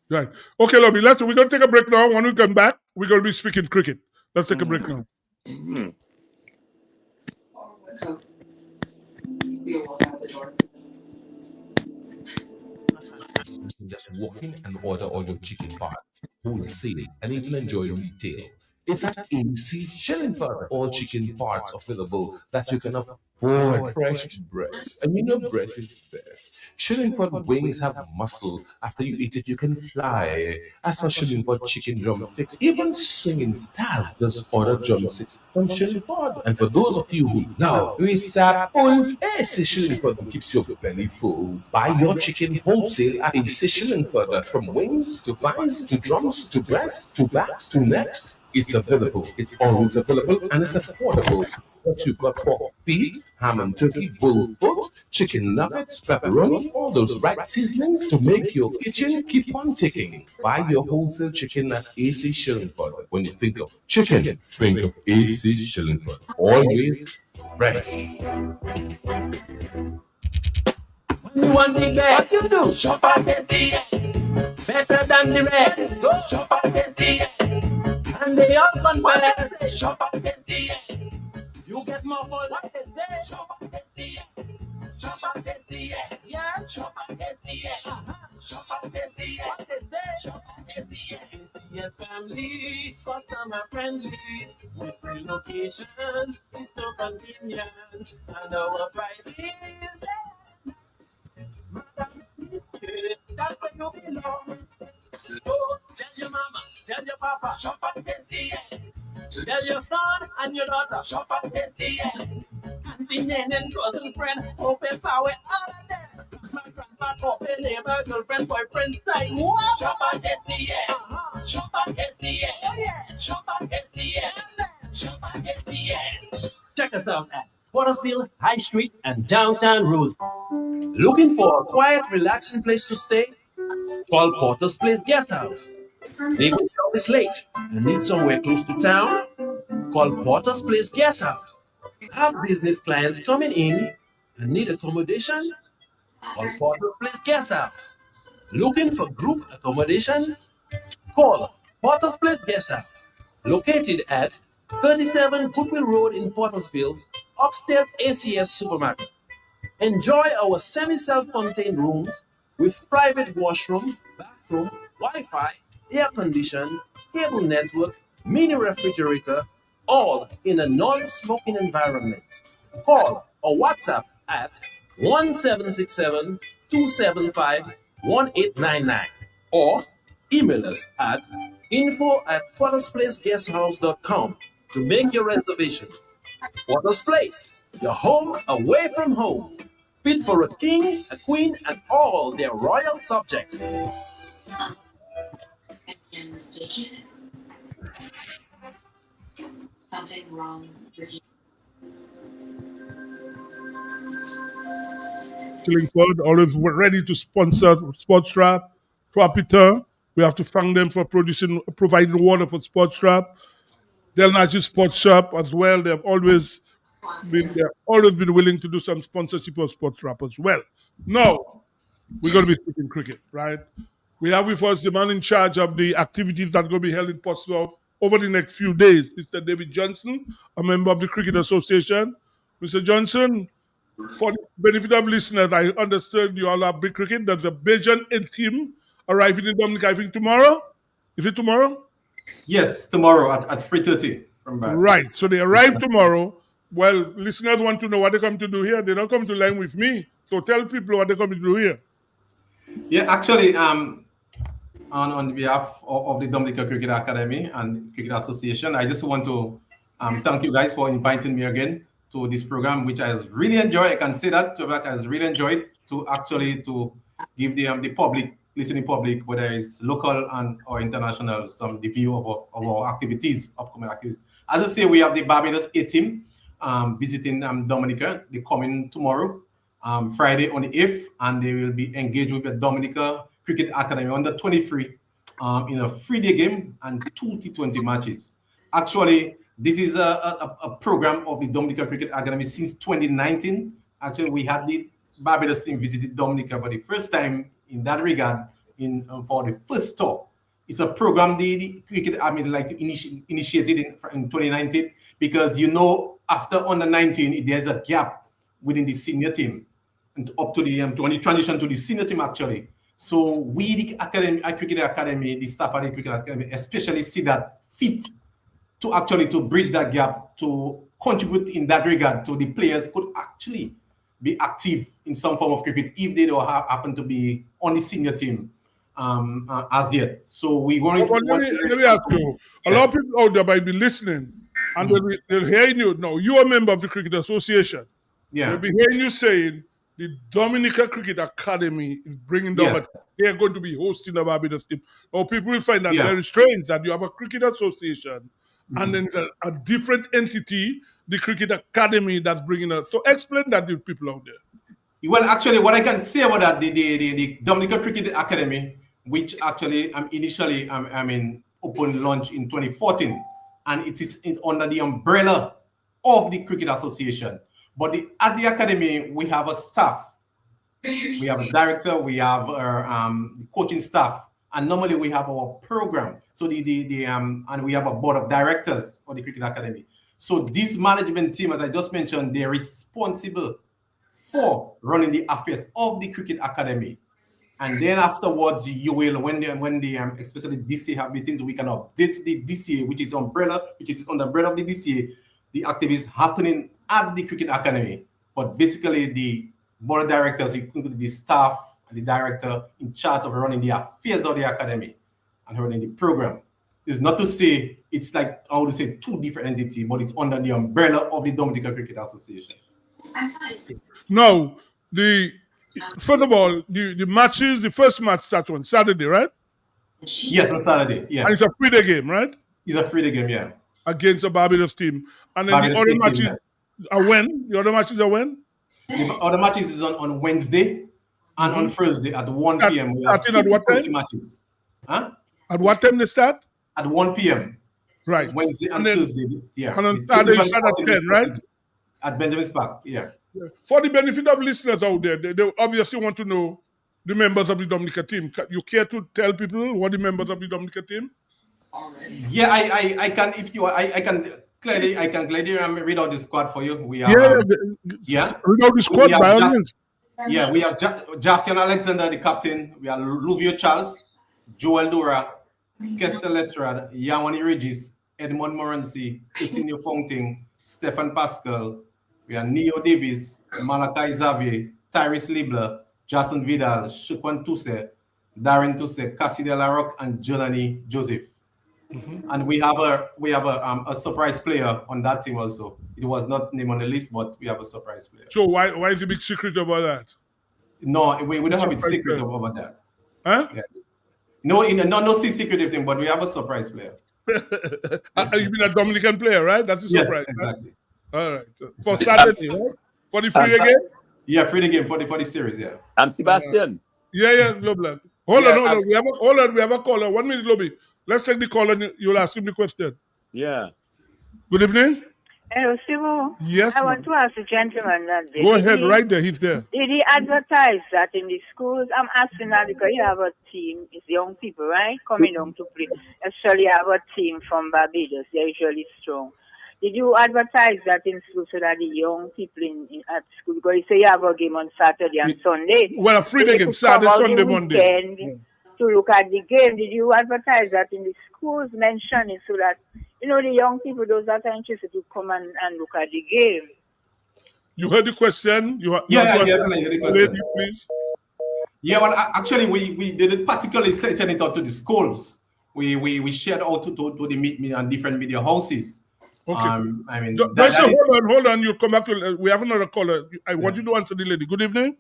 [SPEAKER 2] Right. Okay, Lobby. We're gonna take a break now. When we come back, we're gonna be speaking cricket. Let's take a break now.
[SPEAKER 7] Just walk in and order all your chicken parts, wholesale, and even enjoy your retail. It's at AC Shillingford. All chicken parts available that you can afford. Fresh breast. And breast is best. Shillingford wings have muscle. After you eat it, you can fly. As for Shillingford chicken drumsticks, even swinging stars just order drumsticks from Shillingford. And for those of you who now resample AC Shillingford keeps your belly full. Buy your chicken wholesale at AC Shillingford. From wings to thighs to drums to breasts to backs to necks. It's available. It's always available and it's affordable. But you've got pork feet, ham and turkey, bull foot, chicken nuggets, pepperoni, all those right seasonings to make your kitchen keep on ticking. Buy your wholesale chicken at AC Shillingford. When you think of chicken, think of AC Shillingford. Always ready.
[SPEAKER 9] When you want the best, what you do? Shop at SDA. Better than the rest. Go shop at SDA. And they up on better. Shop at SDA. You get more for less. Shop at SDA. Shop at SDA. Yeah, shop at SDA. Shop at SDA. What is that? Shop at SDA. Yes, family, customer friendly. With free locations, it's so convenient. And our price is that's where you belong. So tell your mama, tell your papa, shop at SDA. Tell your son and your daughter, shop at SDA. And the nan and cousin friend, open power, all of them. My grandpa, open neighbor, girlfriend, boyfriend, side. Shop at SDA. Shop at SDA. Oh yeah. Shop at SDA. Shop at SDA. Check us out at Pottersville, High Street, and downtown Rose. Looking for a quiet, relaxing place to stay? Call Porter's Place Guest House. Leaving the office late and need somewhere close to town? Call Porter's Place Guest House. Have business clients coming in and need accommodation? Call Porter's Place Guest House.
[SPEAKER 16] Looking for group accommodation? Call Potter's Place Guest House, located at 37 Goodwill Road in Pottersville, upstairs ACS Supermarket. Enjoy our semi-self-contained rooms with private washroom, bathroom, Wi-Fi, air condition, cable network, mini refrigerator, all in a non-smoking environment. Call or WhatsApp at 1767-275-1899 or email us at info@pottersplaceguesthouse.com to make your reservations. Potter's Place, your home away from home, fit for a king, a queen, and all their royal subjects.
[SPEAKER 1] Something wrong with you.
[SPEAKER 2] Killingford, always ready to sponsor Sports Trap, Trapita. We have to thank them for providing water for Sports Trap. Del Naji Sports Shop as well. They've always been willing to do some sponsorship of Sports Trap as well. Now, we're going to be speaking cricket, right? We have with us the man in charge of the activities that are going to be held in Portsmouth over the next few days, Mr. David Johnson, a member of the Cricket Association. Mr. Johnson, for the benefit of listeners, I understand you all are big cricket. There's a Bajan team arriving in Dominica, I think tomorrow. Is it tomorrow?
[SPEAKER 22] Yes, tomorrow at 3:30 from back.
[SPEAKER 2] Right. So they arrive tomorrow. Well, listeners want to know what they come to do here. They don't come to line with me. So tell people what they come to do here.
[SPEAKER 22] Yeah, actually, on behalf of the Dominica Cricket Academy and Cricket Association, I just want to thank you guys for inviting me again to this program, which I really enjoy. I can say that I really enjoyed to give the public, listening public, whether it's local or international, the view of our activities, upcoming activities. As I say, we have the Barbados A team visiting Dominica. They come in tomorrow, Friday on the 8th, and they will be engaged with the Dominica Cricket Academy under 23 in a 3-day game and 2 T20 matches. Actually, this is a program of the Dominica Cricket Academy since 2019. Actually, we had the Barbados team visited Dominica for the first time in that regard for the first tour. It's a program the Cricket Academy initiated in 2019 because, after under 19, there's a gap within the senior team and up to the when you transition to the senior team actually. So we, the Cricket Academy, the staff at the Cricket Academy, especially see that fit to bridge that gap, to contribute in that regard, to the players could actually be active in some form of cricket if they don't happen to be on the senior team as yet. So we want to.
[SPEAKER 2] Let me ask you. A lot of people out there might be listening, and they'll hear you. Now, you're a member of the Cricket Association.
[SPEAKER 22] Yeah.
[SPEAKER 2] They'll be hearing you saying the Dominica Cricket Academy is bringing down, but they're going to be hosting the Barbados team. Now, people will find that very strange that you have a Cricket Association and then a different entity, the Cricket Academy, that's bringing us. So explain that to people out there.
[SPEAKER 22] Well, actually, what I can say about that, the Dominica Cricket Academy, which actually initially opened launch in 2014, and it is under the umbrella of the Cricket Association. But at the academy, we have a staff. We have a director, we have our coaching staff, and normally we have our program. So and we have a board of directors for the Cricket Academy. So this management team, as I just mentioned, they're responsible for running the affairs of the Cricket Academy. And then afterwards, you will, when the especially DCA have meetings, we can update the DCA, which is on the umbrella of the DCA, the activities happening at the Cricket Academy. But basically, the board of directors, including the staff and the director in charge of running the affairs of the academy and running the program. It's not to say it's like, I would say, two different entities, but it's under the umbrella of the Dominica Cricket Association.
[SPEAKER 2] Now, first of all, the matches, the first match starts on Saturday, right?
[SPEAKER 22] Yes, on Saturday, yeah.
[SPEAKER 2] And it's a 3-day game, right?
[SPEAKER 22] It's a 3-day game, yeah.
[SPEAKER 2] Against the Barbados team. And then
[SPEAKER 22] Barbados
[SPEAKER 2] the other
[SPEAKER 22] team,
[SPEAKER 2] matches
[SPEAKER 22] yeah.
[SPEAKER 2] are when? The other matches are when?
[SPEAKER 22] The other matches is on Wednesday and on Thursday at 1 p.m.
[SPEAKER 2] Starting at what time?
[SPEAKER 22] Matches. Huh?
[SPEAKER 2] At what time they start?
[SPEAKER 22] At 1 p.m.
[SPEAKER 2] Right.
[SPEAKER 22] Wednesday and Thursday, yeah.
[SPEAKER 2] And on Saturday you start at 10, right?
[SPEAKER 22] At Benjamin's Park, yeah.
[SPEAKER 2] For the benefit of listeners out there, they obviously want to know the members of the Dominica team. You care to tell people what the members of the Dominica team?
[SPEAKER 22] Yeah, I can. If you, I can clearly read out the squad for you. We are
[SPEAKER 2] read out the squad by all means.
[SPEAKER 22] Yeah, we have Jason Alexander, the captain. We have Luvio Charles, Joel Dora, Kester Lestrade, Yawani Regis, Edmond Morency, Isinio Fonting, Stefan Pascal. We have Neo Davis, Malachi Xavier, Tyrese Libler, Jason Vidal, Shukwan Tuse, Darren Tuse, Cassie De La Roque, and Jelani Joseph. And we have a surprise player on that team also. It was not named on the list, but we have a surprise player.
[SPEAKER 2] So why is the big secret about that?
[SPEAKER 22] No, we don't have a secret about that.
[SPEAKER 2] Huh?
[SPEAKER 22] Yeah. No secretive thing, but we have a surprise player.
[SPEAKER 2] You mean a Dominican player, right? That's a surprise.
[SPEAKER 22] Yes, exactly.
[SPEAKER 2] Right? All right. For Saturday, right? For the free game?
[SPEAKER 22] Yeah, free the game for the series, yeah.
[SPEAKER 3] I'm Sebastian.
[SPEAKER 2] Yeah, Loblan. Hold on. We have a caller. 1 minute, Lobby. Let's take the call and you'll ask him the question.
[SPEAKER 3] Yeah.
[SPEAKER 2] Good evening.
[SPEAKER 6] Hello, Sibu.
[SPEAKER 2] Yes,
[SPEAKER 6] I want to ask the gentleman that.
[SPEAKER 2] Go ahead, right there. He's there.
[SPEAKER 6] Did he advertise that in the schools? I'm asking that because you have a team, it's young people, right? Coming down to play. Especially you have a team from Barbados. They're usually strong. Did you advertise that in school so that the young people at school, because you say you have a game on Saturday and Sunday.
[SPEAKER 2] Well, a free game, Saturday, Sunday, Monday.
[SPEAKER 6] To look at the game, did you advertise that in the schools, mention it so that, the young people, those that are interested to come and look at the game?
[SPEAKER 2] You heard the question?
[SPEAKER 22] I heard the question.
[SPEAKER 2] Lady, please.
[SPEAKER 22] Yeah, well, actually, we didn't particularly send it out to the schools. We shared out to the media and different media houses.
[SPEAKER 2] Okay.
[SPEAKER 22] I mean,
[SPEAKER 2] hold on. You come back to. We have another caller. I want you to answer the lady. Good evening.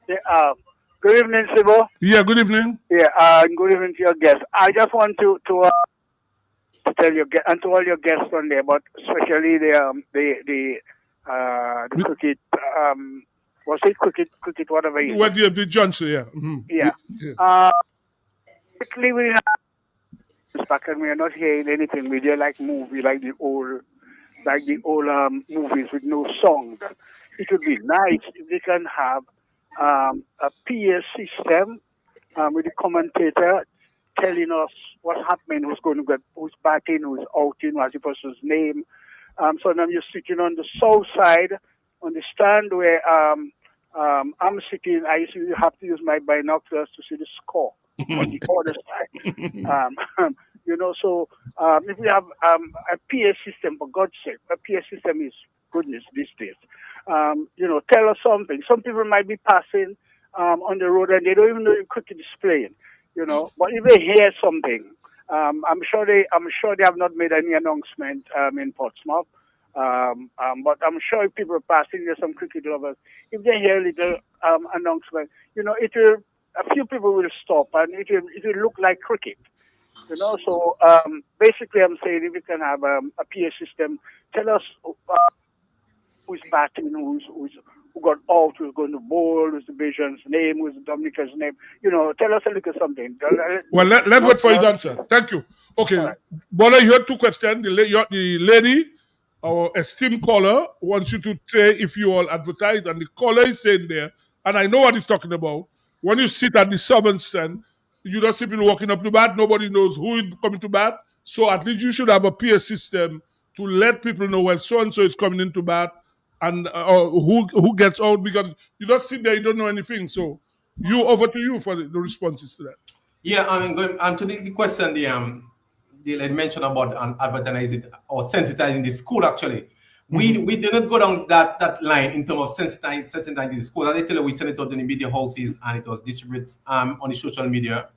[SPEAKER 21] Yeah, good evening, Sibo.
[SPEAKER 2] Yeah, good evening.
[SPEAKER 21] Yeah, good evening to your guests. I just want to tell you and to all your guests on there, but especially the cricket. Was it cricket? Whatever it is.
[SPEAKER 2] What the Johnson? Yeah. Mm-hmm.
[SPEAKER 21] Yeah. Quickly, we have back and we are not hearing anything. We just like movie, like the old movies with no songs. It would be nice if they can have a PA system with the commentator telling us what's happening, who's batting, who's outing, what's the person's name. So now you're sitting on the south side on the stand where I'm sitting. I used to have to use my binoculars to see the score on the other side. So if we have a PA system, for God's sake, a PA system is goodness these days. Tell us something. Some people might be passing on the road and they don't even know the cricket is playing. But if they hear something, I'm sure they have not made any announcement in Portsmouth. But I'm sure if people are passing, there's some cricket lovers. If they hear a little announcement, a few people will stop and it will look like cricket. So basically, I'm saying if we can have a PA system, tell us who's batting, who got out, who's going to bowl, who's the Bajan's name, who's the Dominica's name. Tell us a little something.
[SPEAKER 2] Well, let's wait for his answer. Thank you. Okay, right. Bola, you had two questions. The lady, our esteemed caller, wants you to say if you all advertise, and the caller is saying there, and I know what he's talking about. When you sit at the servant stand, you don't see people walking up to bat. Nobody knows who is coming to bat. So at least you should have a PA system to let people know when so-and-so is coming into bat and who gets out, because you don't sit there, you don't know anything. So over to you for the responses to that.
[SPEAKER 22] Yeah, going to the question they mentioned about advertising or sensitizing the school actually. We did not go down that line in terms of sensitizing the school. As I tell you, we sent it out in the media houses and it was distributed on the social media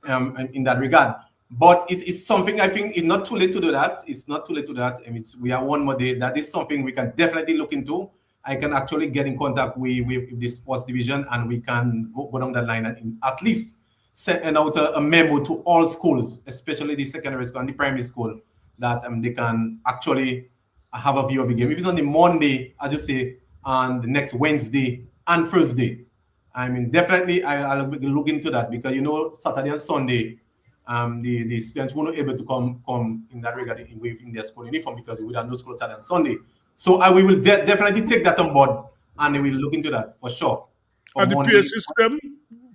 [SPEAKER 22] in that regard. But it's something I think it's not too late to do that. It's not too late to do that. We are one more day. That is something we can definitely look into. I can actually get in contact with the sports division and we can go down that line and at least send out a memo to all schools, especially the secondary school and the primary school, that they can actually have a view of the game. If it's on the Monday, as you say, on the next Wednesday and Thursday, definitely I'll look into that because Saturday and Sunday, the students were not able to come in that regard in their school uniform because we would have no school Saturday and Sunday. So we will definitely take that on board and we will look into that for sure.
[SPEAKER 2] And the PA system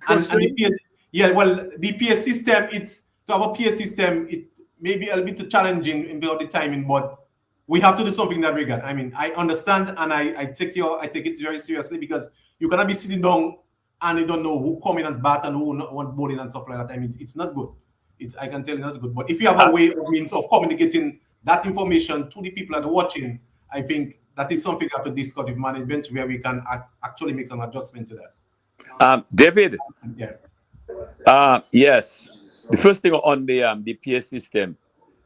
[SPEAKER 22] And the PS, yeah, well, the PS system, it's to have a PS system, it may be a little bit challenging in the timing, but we have to do something in that regard. I mean, I understand and I take it very seriously, because you cannot be sitting down and you don't know who come in and bat and who want bowling and stuff like that. I mean, it's not good. I can tell you that's good. But if you have a way of means of communicating that information to the people that are watching, I think that is something you have to discuss with management, where we can actually make some adjustment to that.
[SPEAKER 3] David.
[SPEAKER 22] Yeah.
[SPEAKER 3] Yes. The first thing on the PS system,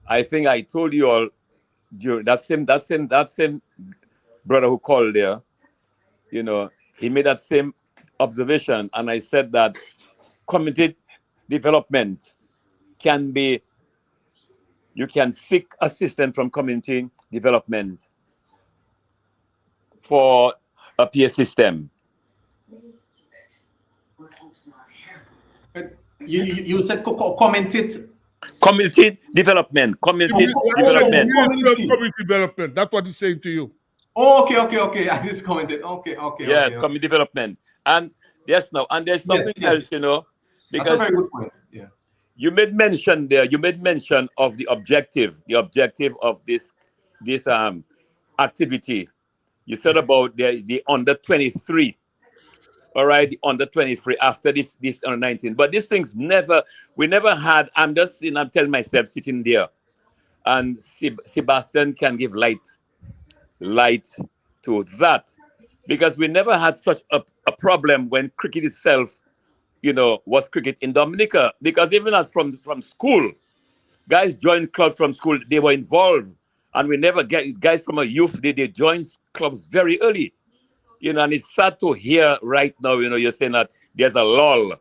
[SPEAKER 3] I think I told you all during that same brother who called there, you know, he made that same observation, and I said that community development can be, you can seek assistance from community development for a PS system.
[SPEAKER 22] You said commented.
[SPEAKER 3] Community development. Community development.
[SPEAKER 2] Community development. That's what he's saying to you.
[SPEAKER 22] Oh, okay. I just commented. Okay.
[SPEAKER 3] Yes, community development. And yes, now, and there's something else, you know, because
[SPEAKER 22] that's a very good point. Yeah.
[SPEAKER 3] You made mention there. You made mention of the objective of this activity. You said about the under 23. All right, the under 23 after this under 19. But these things we never had. I'm telling myself sitting there, and Sebastian can give light to that, because we never had such a problem when cricket itself, you know, was cricket in Dominica. Because even as from school, guys joined clubs from school, they were involved, and we never get guys from a youth. They joined clubs very early. You know, and it's sad to hear right now, you know, you're saying that there's a lull,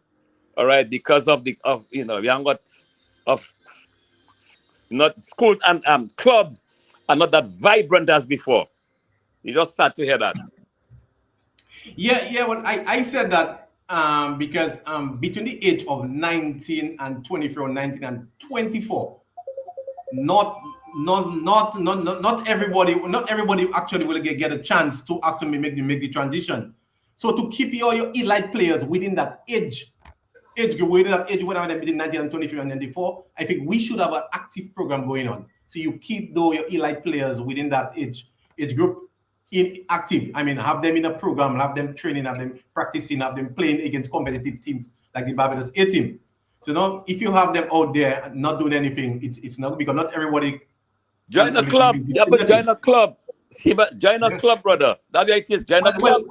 [SPEAKER 3] all right, because of you know, we haven't got not schools and clubs are not that vibrant as before. It's just sad to hear that.
[SPEAKER 22] Yeah. Well, I said that because between the age of 19 and 24, or 19 and 24, not everybody actually will get a chance to actually make the transition. So to keep your elite players within that age group, whatever they're between 19 and 23 and 24, I think we should have an active program going on. So you keep your elite players within that age group active. I mean, have them in a program, have them training, have them practicing, have them playing against competitive teams like the Barbados A team. So now, if you have them out there not doing anything, it's not, because not everybody.
[SPEAKER 3] Join a club. Yeah, but join a club. Join a club, brother. That's what it is. Join a club.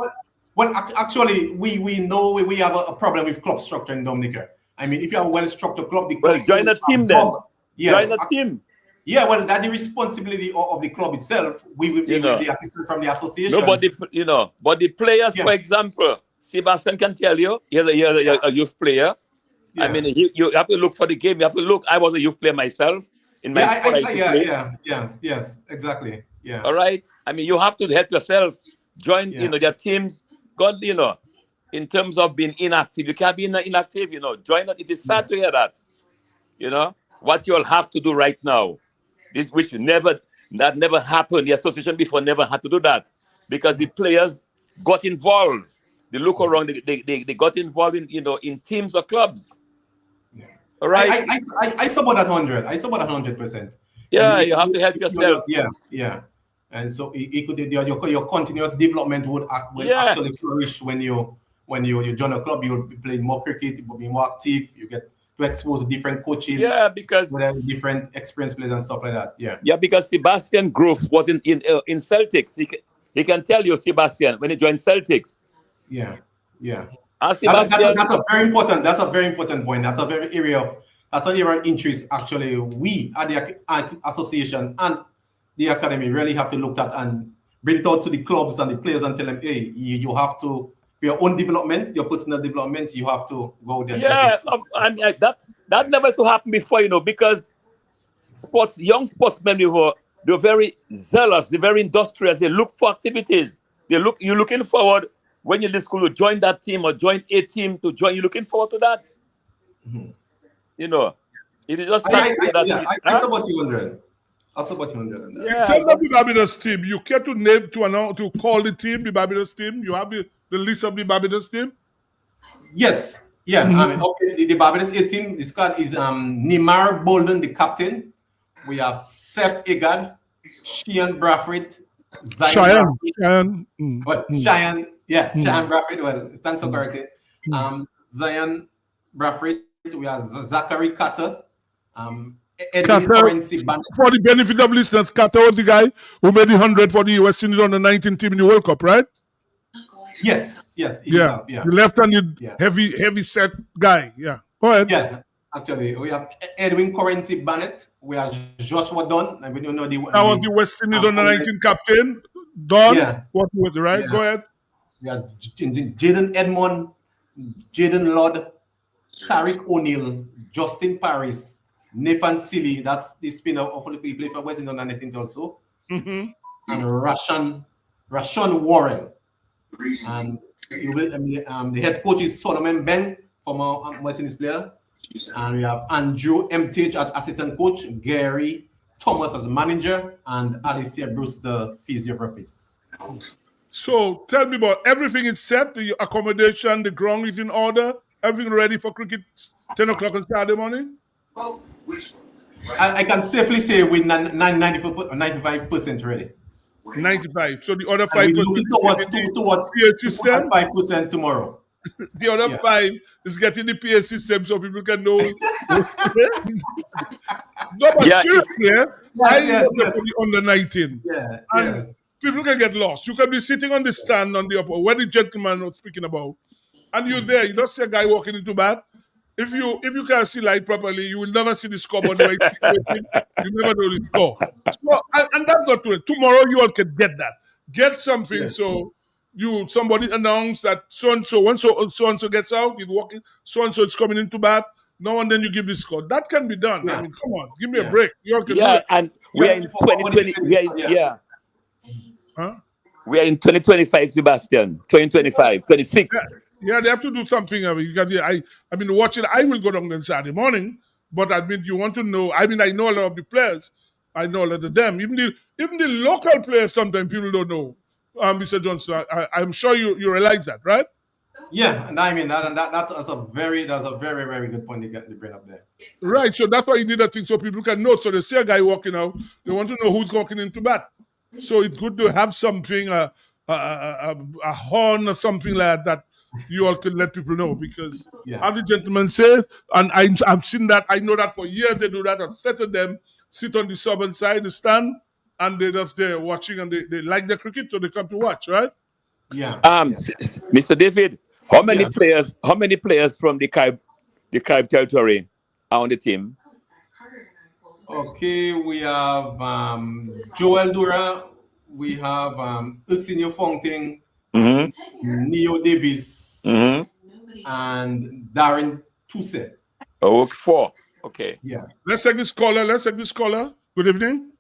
[SPEAKER 22] Well, actually, we know we have a problem with club structure in Dominica. I mean, if you have a well-structured club,
[SPEAKER 3] join a team then. Yeah, join a team.
[SPEAKER 22] Yeah, well, that's the responsibility of the club itself. We will be the assistance from the association.
[SPEAKER 3] Nobody, you know, but the players, for example, Sebastian can tell you, he's a youth player. Yeah. I mean, you have to look for the game. You have to look. I was a youth player myself. In my
[SPEAKER 22] yes, exactly. Yeah.
[SPEAKER 3] All right. I mean, you have to help yourself. Join, you know, their teams. God, you know, in terms of being inactive, you can't be inactive. You know, join it. It is sad to hear that. You know what you all have to do right now. This, which never happened. The association before never had to do that, because the players got involved. They look around. They got involved in teams or clubs. All right.
[SPEAKER 22] I support that 100. I support that 100%.
[SPEAKER 3] Yeah, you have to help yourself.
[SPEAKER 22] Yeah. And so it could your continuous development would actually flourish when you join a club. You'll be playing more cricket. You will be more active. You get to expose different coaches.
[SPEAKER 3] Yeah, because
[SPEAKER 22] different experience players and stuff like that. Yeah.
[SPEAKER 3] Yeah, because Sebastian Grove was in Celtics. He can tell you, Sebastian, when he joined Celtics.
[SPEAKER 22] Yeah.
[SPEAKER 3] That's
[SPEAKER 22] a very important. That's a very important point. That's an area of interest. Actually, we at the association and the academy really have to look at and bring it out to the clubs and the players and tell them, hey, you have to, for your own development, your personal development, you have to go there.
[SPEAKER 3] Yeah, I mean, that never used to happen before, you know, because young sportsmen, they were very zealous, they're very industrious. They look for activities. You're looking forward. When you're in school, to join that team or join a team to join, you're looking forward to that. Mm-hmm. You know, it is just
[SPEAKER 22] I support you 100. I support you 100.
[SPEAKER 2] Yeah, tell the Barbados team. You care to name to call the team, the Barbados team. You have the list of the Barbados team.
[SPEAKER 22] Yes. Yeah, I mean, okay, the Barbados A team, the squad is Nimar Bolden, the captain. We have Seth Egad, Sheehan Brathwaite,
[SPEAKER 2] Cheyenne.
[SPEAKER 22] Cheyenne Brathwaite, well, it stands so corrected. Zion Brathwaite, we have Zachary Carter, Edwin Currency Bandit.
[SPEAKER 2] For the benefit of listeners, Carter was the guy who made the 100 for the West Indies on the 19 team in the World Cup, right?
[SPEAKER 22] Yes.
[SPEAKER 2] Yeah. The left-handed, heavy set guy. Yeah. Go ahead.
[SPEAKER 22] Yeah. Actually, we have Edwin Currency Bannett. We have Joshua Dunn. I mean, you know
[SPEAKER 2] that was the West Indies on the 19 captain. Dunn. Yeah. What was it, right?
[SPEAKER 22] Yeah.
[SPEAKER 2] Go ahead.
[SPEAKER 22] We have Jaden Edmond, Jaden Lord, Tariq O'Neill, Justin Paris, Nathan Seeley. That's the spinner of the people for West Indies on the 19th also. And Rashawn Warren. And the head coach is Solomon Ben, former West Indies player. And we have Andrew MTH as assistant coach, Gary Thomas as manager, and Alicia Bruce, the physiotherapist.
[SPEAKER 2] So tell me about everything is set, the accommodation, the ground is in order, everything ready for cricket 10 o'clock on Saturday morning?
[SPEAKER 22] I can safely say we're 95% ready.
[SPEAKER 2] 95. So the other 5%
[SPEAKER 22] towards
[SPEAKER 2] PA system.
[SPEAKER 22] 5% tomorrow.
[SPEAKER 2] The other 5 is getting the PA system so people can know. No, but seriously, under 19. And people can get lost. You can be sitting on the stand on the upper, where the gentleman was speaking about, and you're there. You don't see a guy walking into bat. If you can't see light properly, you will never see the scoreboard. You never know the score. So, and that's not true. Tomorrow you all can get that. Get something so somebody announce that so and so gets out, he's walking, so and so is coming into bat. No, and then you give the score. That can be done. I mean, come on, give me a break. You all can do it.
[SPEAKER 3] And we are in 2020. We are in 2025, Sebastian. 2025, 26.
[SPEAKER 2] Yeah, they have to do something. I mean, I mean, watching. I will go down on Saturday morning, but I mean, you want to know. I mean, I know a lot of the players. I know a lot of them. Even the local players. Sometimes people don't know. Mr. Johnson, I'm sure you realize that, right?
[SPEAKER 22] Yeah, and I mean that's a very very good point to bring up there.
[SPEAKER 2] Right. So that's why you need that thing so people can know. So they see a guy walking out, they want to know who's walking into bat. So it's good to have something, a horn or something like that. You all can let people know because, as the gentleman says, and I've seen that, I know that for years they do that. I've said to them, sit on the southern side, the stand, and they're just there watching, and they like the cricket, so they come to watch, right?
[SPEAKER 22] Yeah.
[SPEAKER 3] Mr. David, how many players from the Carib territory are on the team?
[SPEAKER 22] Okay, we have Joel Dura, we have Usinio Fonting, Neo Davis, and Darren Toussaint.
[SPEAKER 3] Oh, 4. Okay.
[SPEAKER 22] Yeah.
[SPEAKER 2] Let's take this caller. Good evening.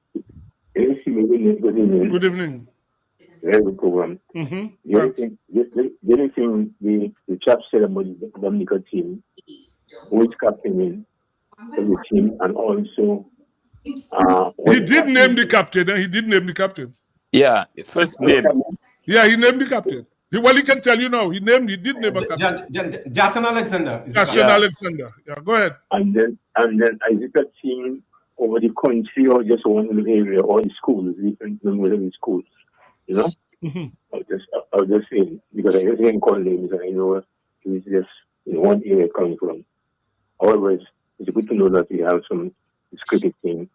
[SPEAKER 2] Good evening.
[SPEAKER 21] Very good program. The only thing the chap said about the Dominica team, who is captaining the team, and also
[SPEAKER 2] he did name the captain.
[SPEAKER 3] Yeah, first name.
[SPEAKER 2] Yeah, he named the captain. He can tell you now. He did name a captain.
[SPEAKER 22] Jason Alexander.
[SPEAKER 2] Alexander. Yeah, go ahead.
[SPEAKER 21] And then is it a team over the country or just one area or the schools, different within the schools? You know? I was just saying, because I just didn't call names and I know it's just in one area coming from. However, it's good to know that we have some cricket team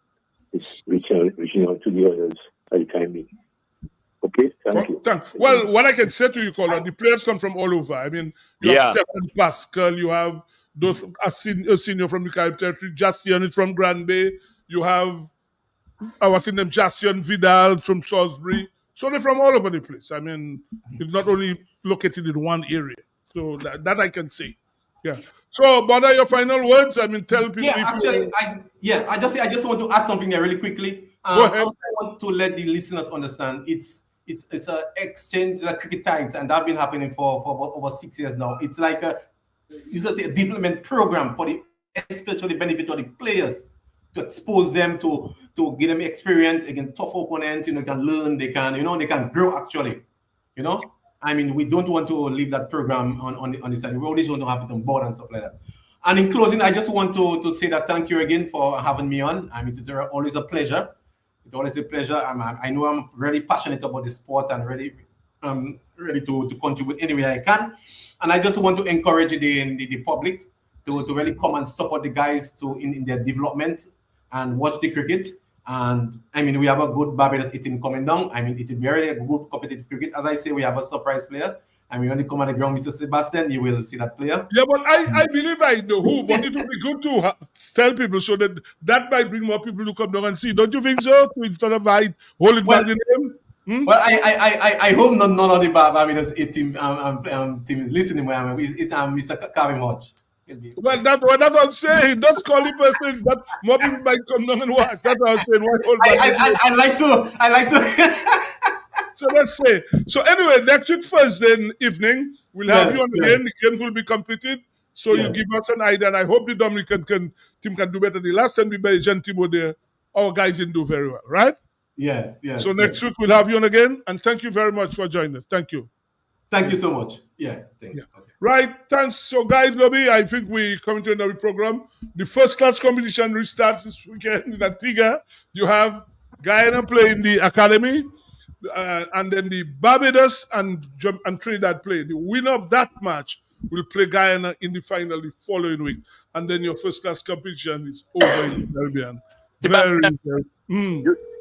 [SPEAKER 21] is reaching out to the others at the time being. Okay, thank you.
[SPEAKER 2] Well, what I can say to you, caller, the players come from all over. I mean, you have Stephen Pascal, you have those a senior from the Carib territory, Jassian is from Grand Bay, you have Jassian Vidal from Salisbury. So they're from all over the place. I mean, it's not only located in one area. So that I can say. Yeah. So, Bada, your final words? I mean, tell people.
[SPEAKER 22] Yeah, actually, I just want to add something there really quickly.
[SPEAKER 2] Go ahead.
[SPEAKER 22] I want to let the listeners understand it's an exchange, like cricket ties, and that's been happening for about over 6 years now. It's like a development program for especially benefit of the players, to expose them to give them experience against tough opponents. They can learn, they can grow actually, I mean, we don't want to leave that program on the side. We always want to have it on board and stuff like that. And in closing, I just want to say that thank you again for having me on. I mean, it's always a pleasure. It's always a pleasure. I know I'm really passionate about the sport and ready to contribute any way I can. And I just want to encourage the public to really come and support the guys in their development and watch the cricket. And I mean, we have a good Barbados team coming down. I mean, it will be really a good competitive cricket. As I say, we have a surprise player. I mean, when you come on the ground, Mr. Sebastian, you will see that player.
[SPEAKER 2] Yeah, but I believe I know who, but it would be good to tell people so that might bring more people to come down and see. Don't you think so? Instead of hold it back the name?
[SPEAKER 22] Well, I hope none of the Barbados team team is listening. It's Mr. Kevin Hodge.
[SPEAKER 2] Well, that's what I'm saying. That's call the person that more people might come down and watch. That's what I'm saying. Why hold back
[SPEAKER 22] I like to.
[SPEAKER 2] So let's say. So anyway, next week Thursday evening, we'll have you on again. The game will be completed. So you give us an idea, and I hope the Dominican team can do better. The last time the Belgian team were there, our guys didn't do very well, right?
[SPEAKER 22] Yes.
[SPEAKER 2] So next week we'll have you on again, and thank you very much for joining us. Thank you.
[SPEAKER 22] Thank you so much. Yeah. Thanks.
[SPEAKER 2] Yeah. Okay. Right. Thanks. So guys, Lobby, I think we come to another program. The first class competition restarts this weekend in Antigua. You have Guyana playing the academy. And then the Barbados and Trinidad play. The winner of that match will play Guyana in the final the following week. And then your first class competition is over in the Caribbean.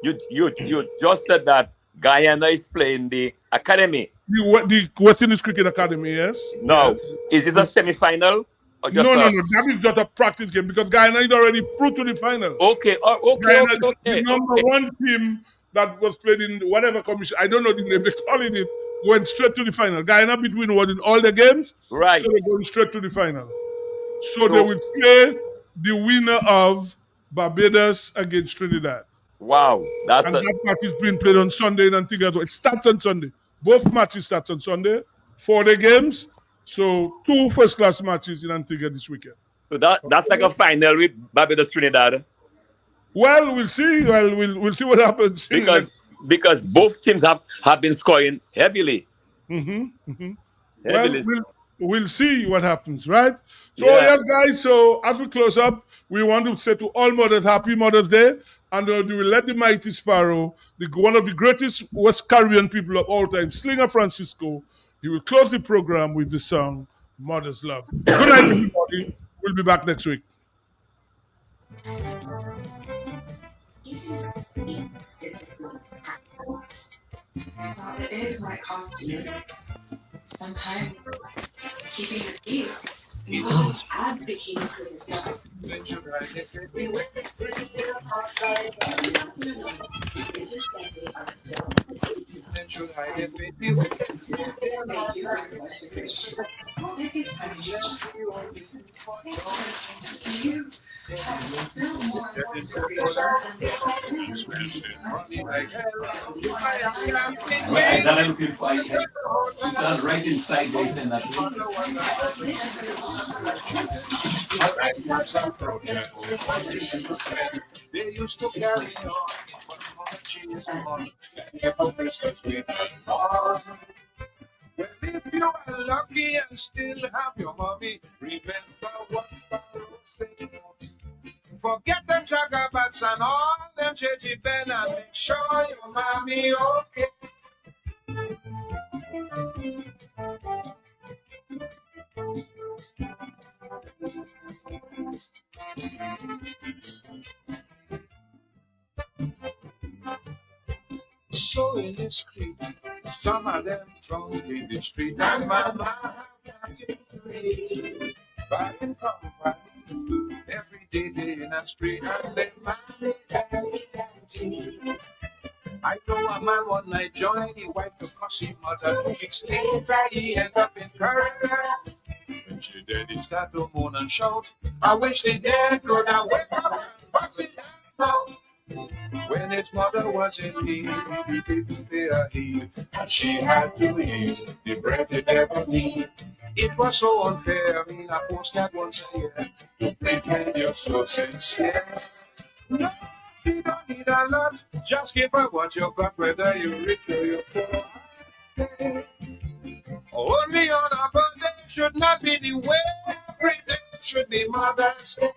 [SPEAKER 3] You just said that Guyana is playing the academy.
[SPEAKER 2] The West Indies Cricket Academy, yes.
[SPEAKER 3] No. Is this a semi-final? Or just
[SPEAKER 2] no. That is just a practice game because Guyana is already through to the final.
[SPEAKER 3] Okay.
[SPEAKER 2] The number one team that was played in whatever commission, I don't know the name, they're calling it, went straight to the final. Guyana between won in all the games,
[SPEAKER 3] right?
[SPEAKER 2] So they're going straight to the final. So they will play the winner of Barbados against Trinidad.
[SPEAKER 3] Wow.
[SPEAKER 2] That match is being played on Sunday in Antigua. It starts on Sunday. Both matches start on Sunday. 4 day games. So 2 first class matches in Antigua this weekend.
[SPEAKER 3] So that's like a final with Barbados Trinidad.
[SPEAKER 2] Well, we'll see. Well, we'll see what happens.
[SPEAKER 3] Because both teams have been scoring heavily.
[SPEAKER 2] Heavily.
[SPEAKER 3] Well,
[SPEAKER 2] we'll see what happens, right? So, yes, guys. So, as we close up, we want to say to all mothers, Happy Mother's Day. And we will let the mighty Sparrow, one of the greatest West Caribbean people of all time, Slinger Francisco, he will close the program with the song Mother's Love. Good night, everybody. We'll be back next week.
[SPEAKER 1] Well, it is my costume. Sometimes keeping the peace. People advocate for yourself.
[SPEAKER 4] I'm looking for it's right inside this and that.
[SPEAKER 9] They used to carry on, well, if you are lucky and still have your mommy, remember what Pharaoh said. Forget them chagabats and all them chitty ben and make sure your mommy okay. So in the street, some of them drunk in the street, and my mama got it free. Riding come every day in the street, and then mommy empty. I know a man one night joined the wife to cause him mother to explain that he end up in Canada. When she did, he start to moan and shout, I wish the dead could have wake up and bust it out. When his mother was in need, he didn't pay her heed, and she had to eat the bread they never need. It was so unfair, I mean, I post that once a year to pretend you're so sincere. No, you don't need a lot, just give her what you got, whether you're rich or you're poor. Only on a birthday should not be the way. Every day should be Mother's Day.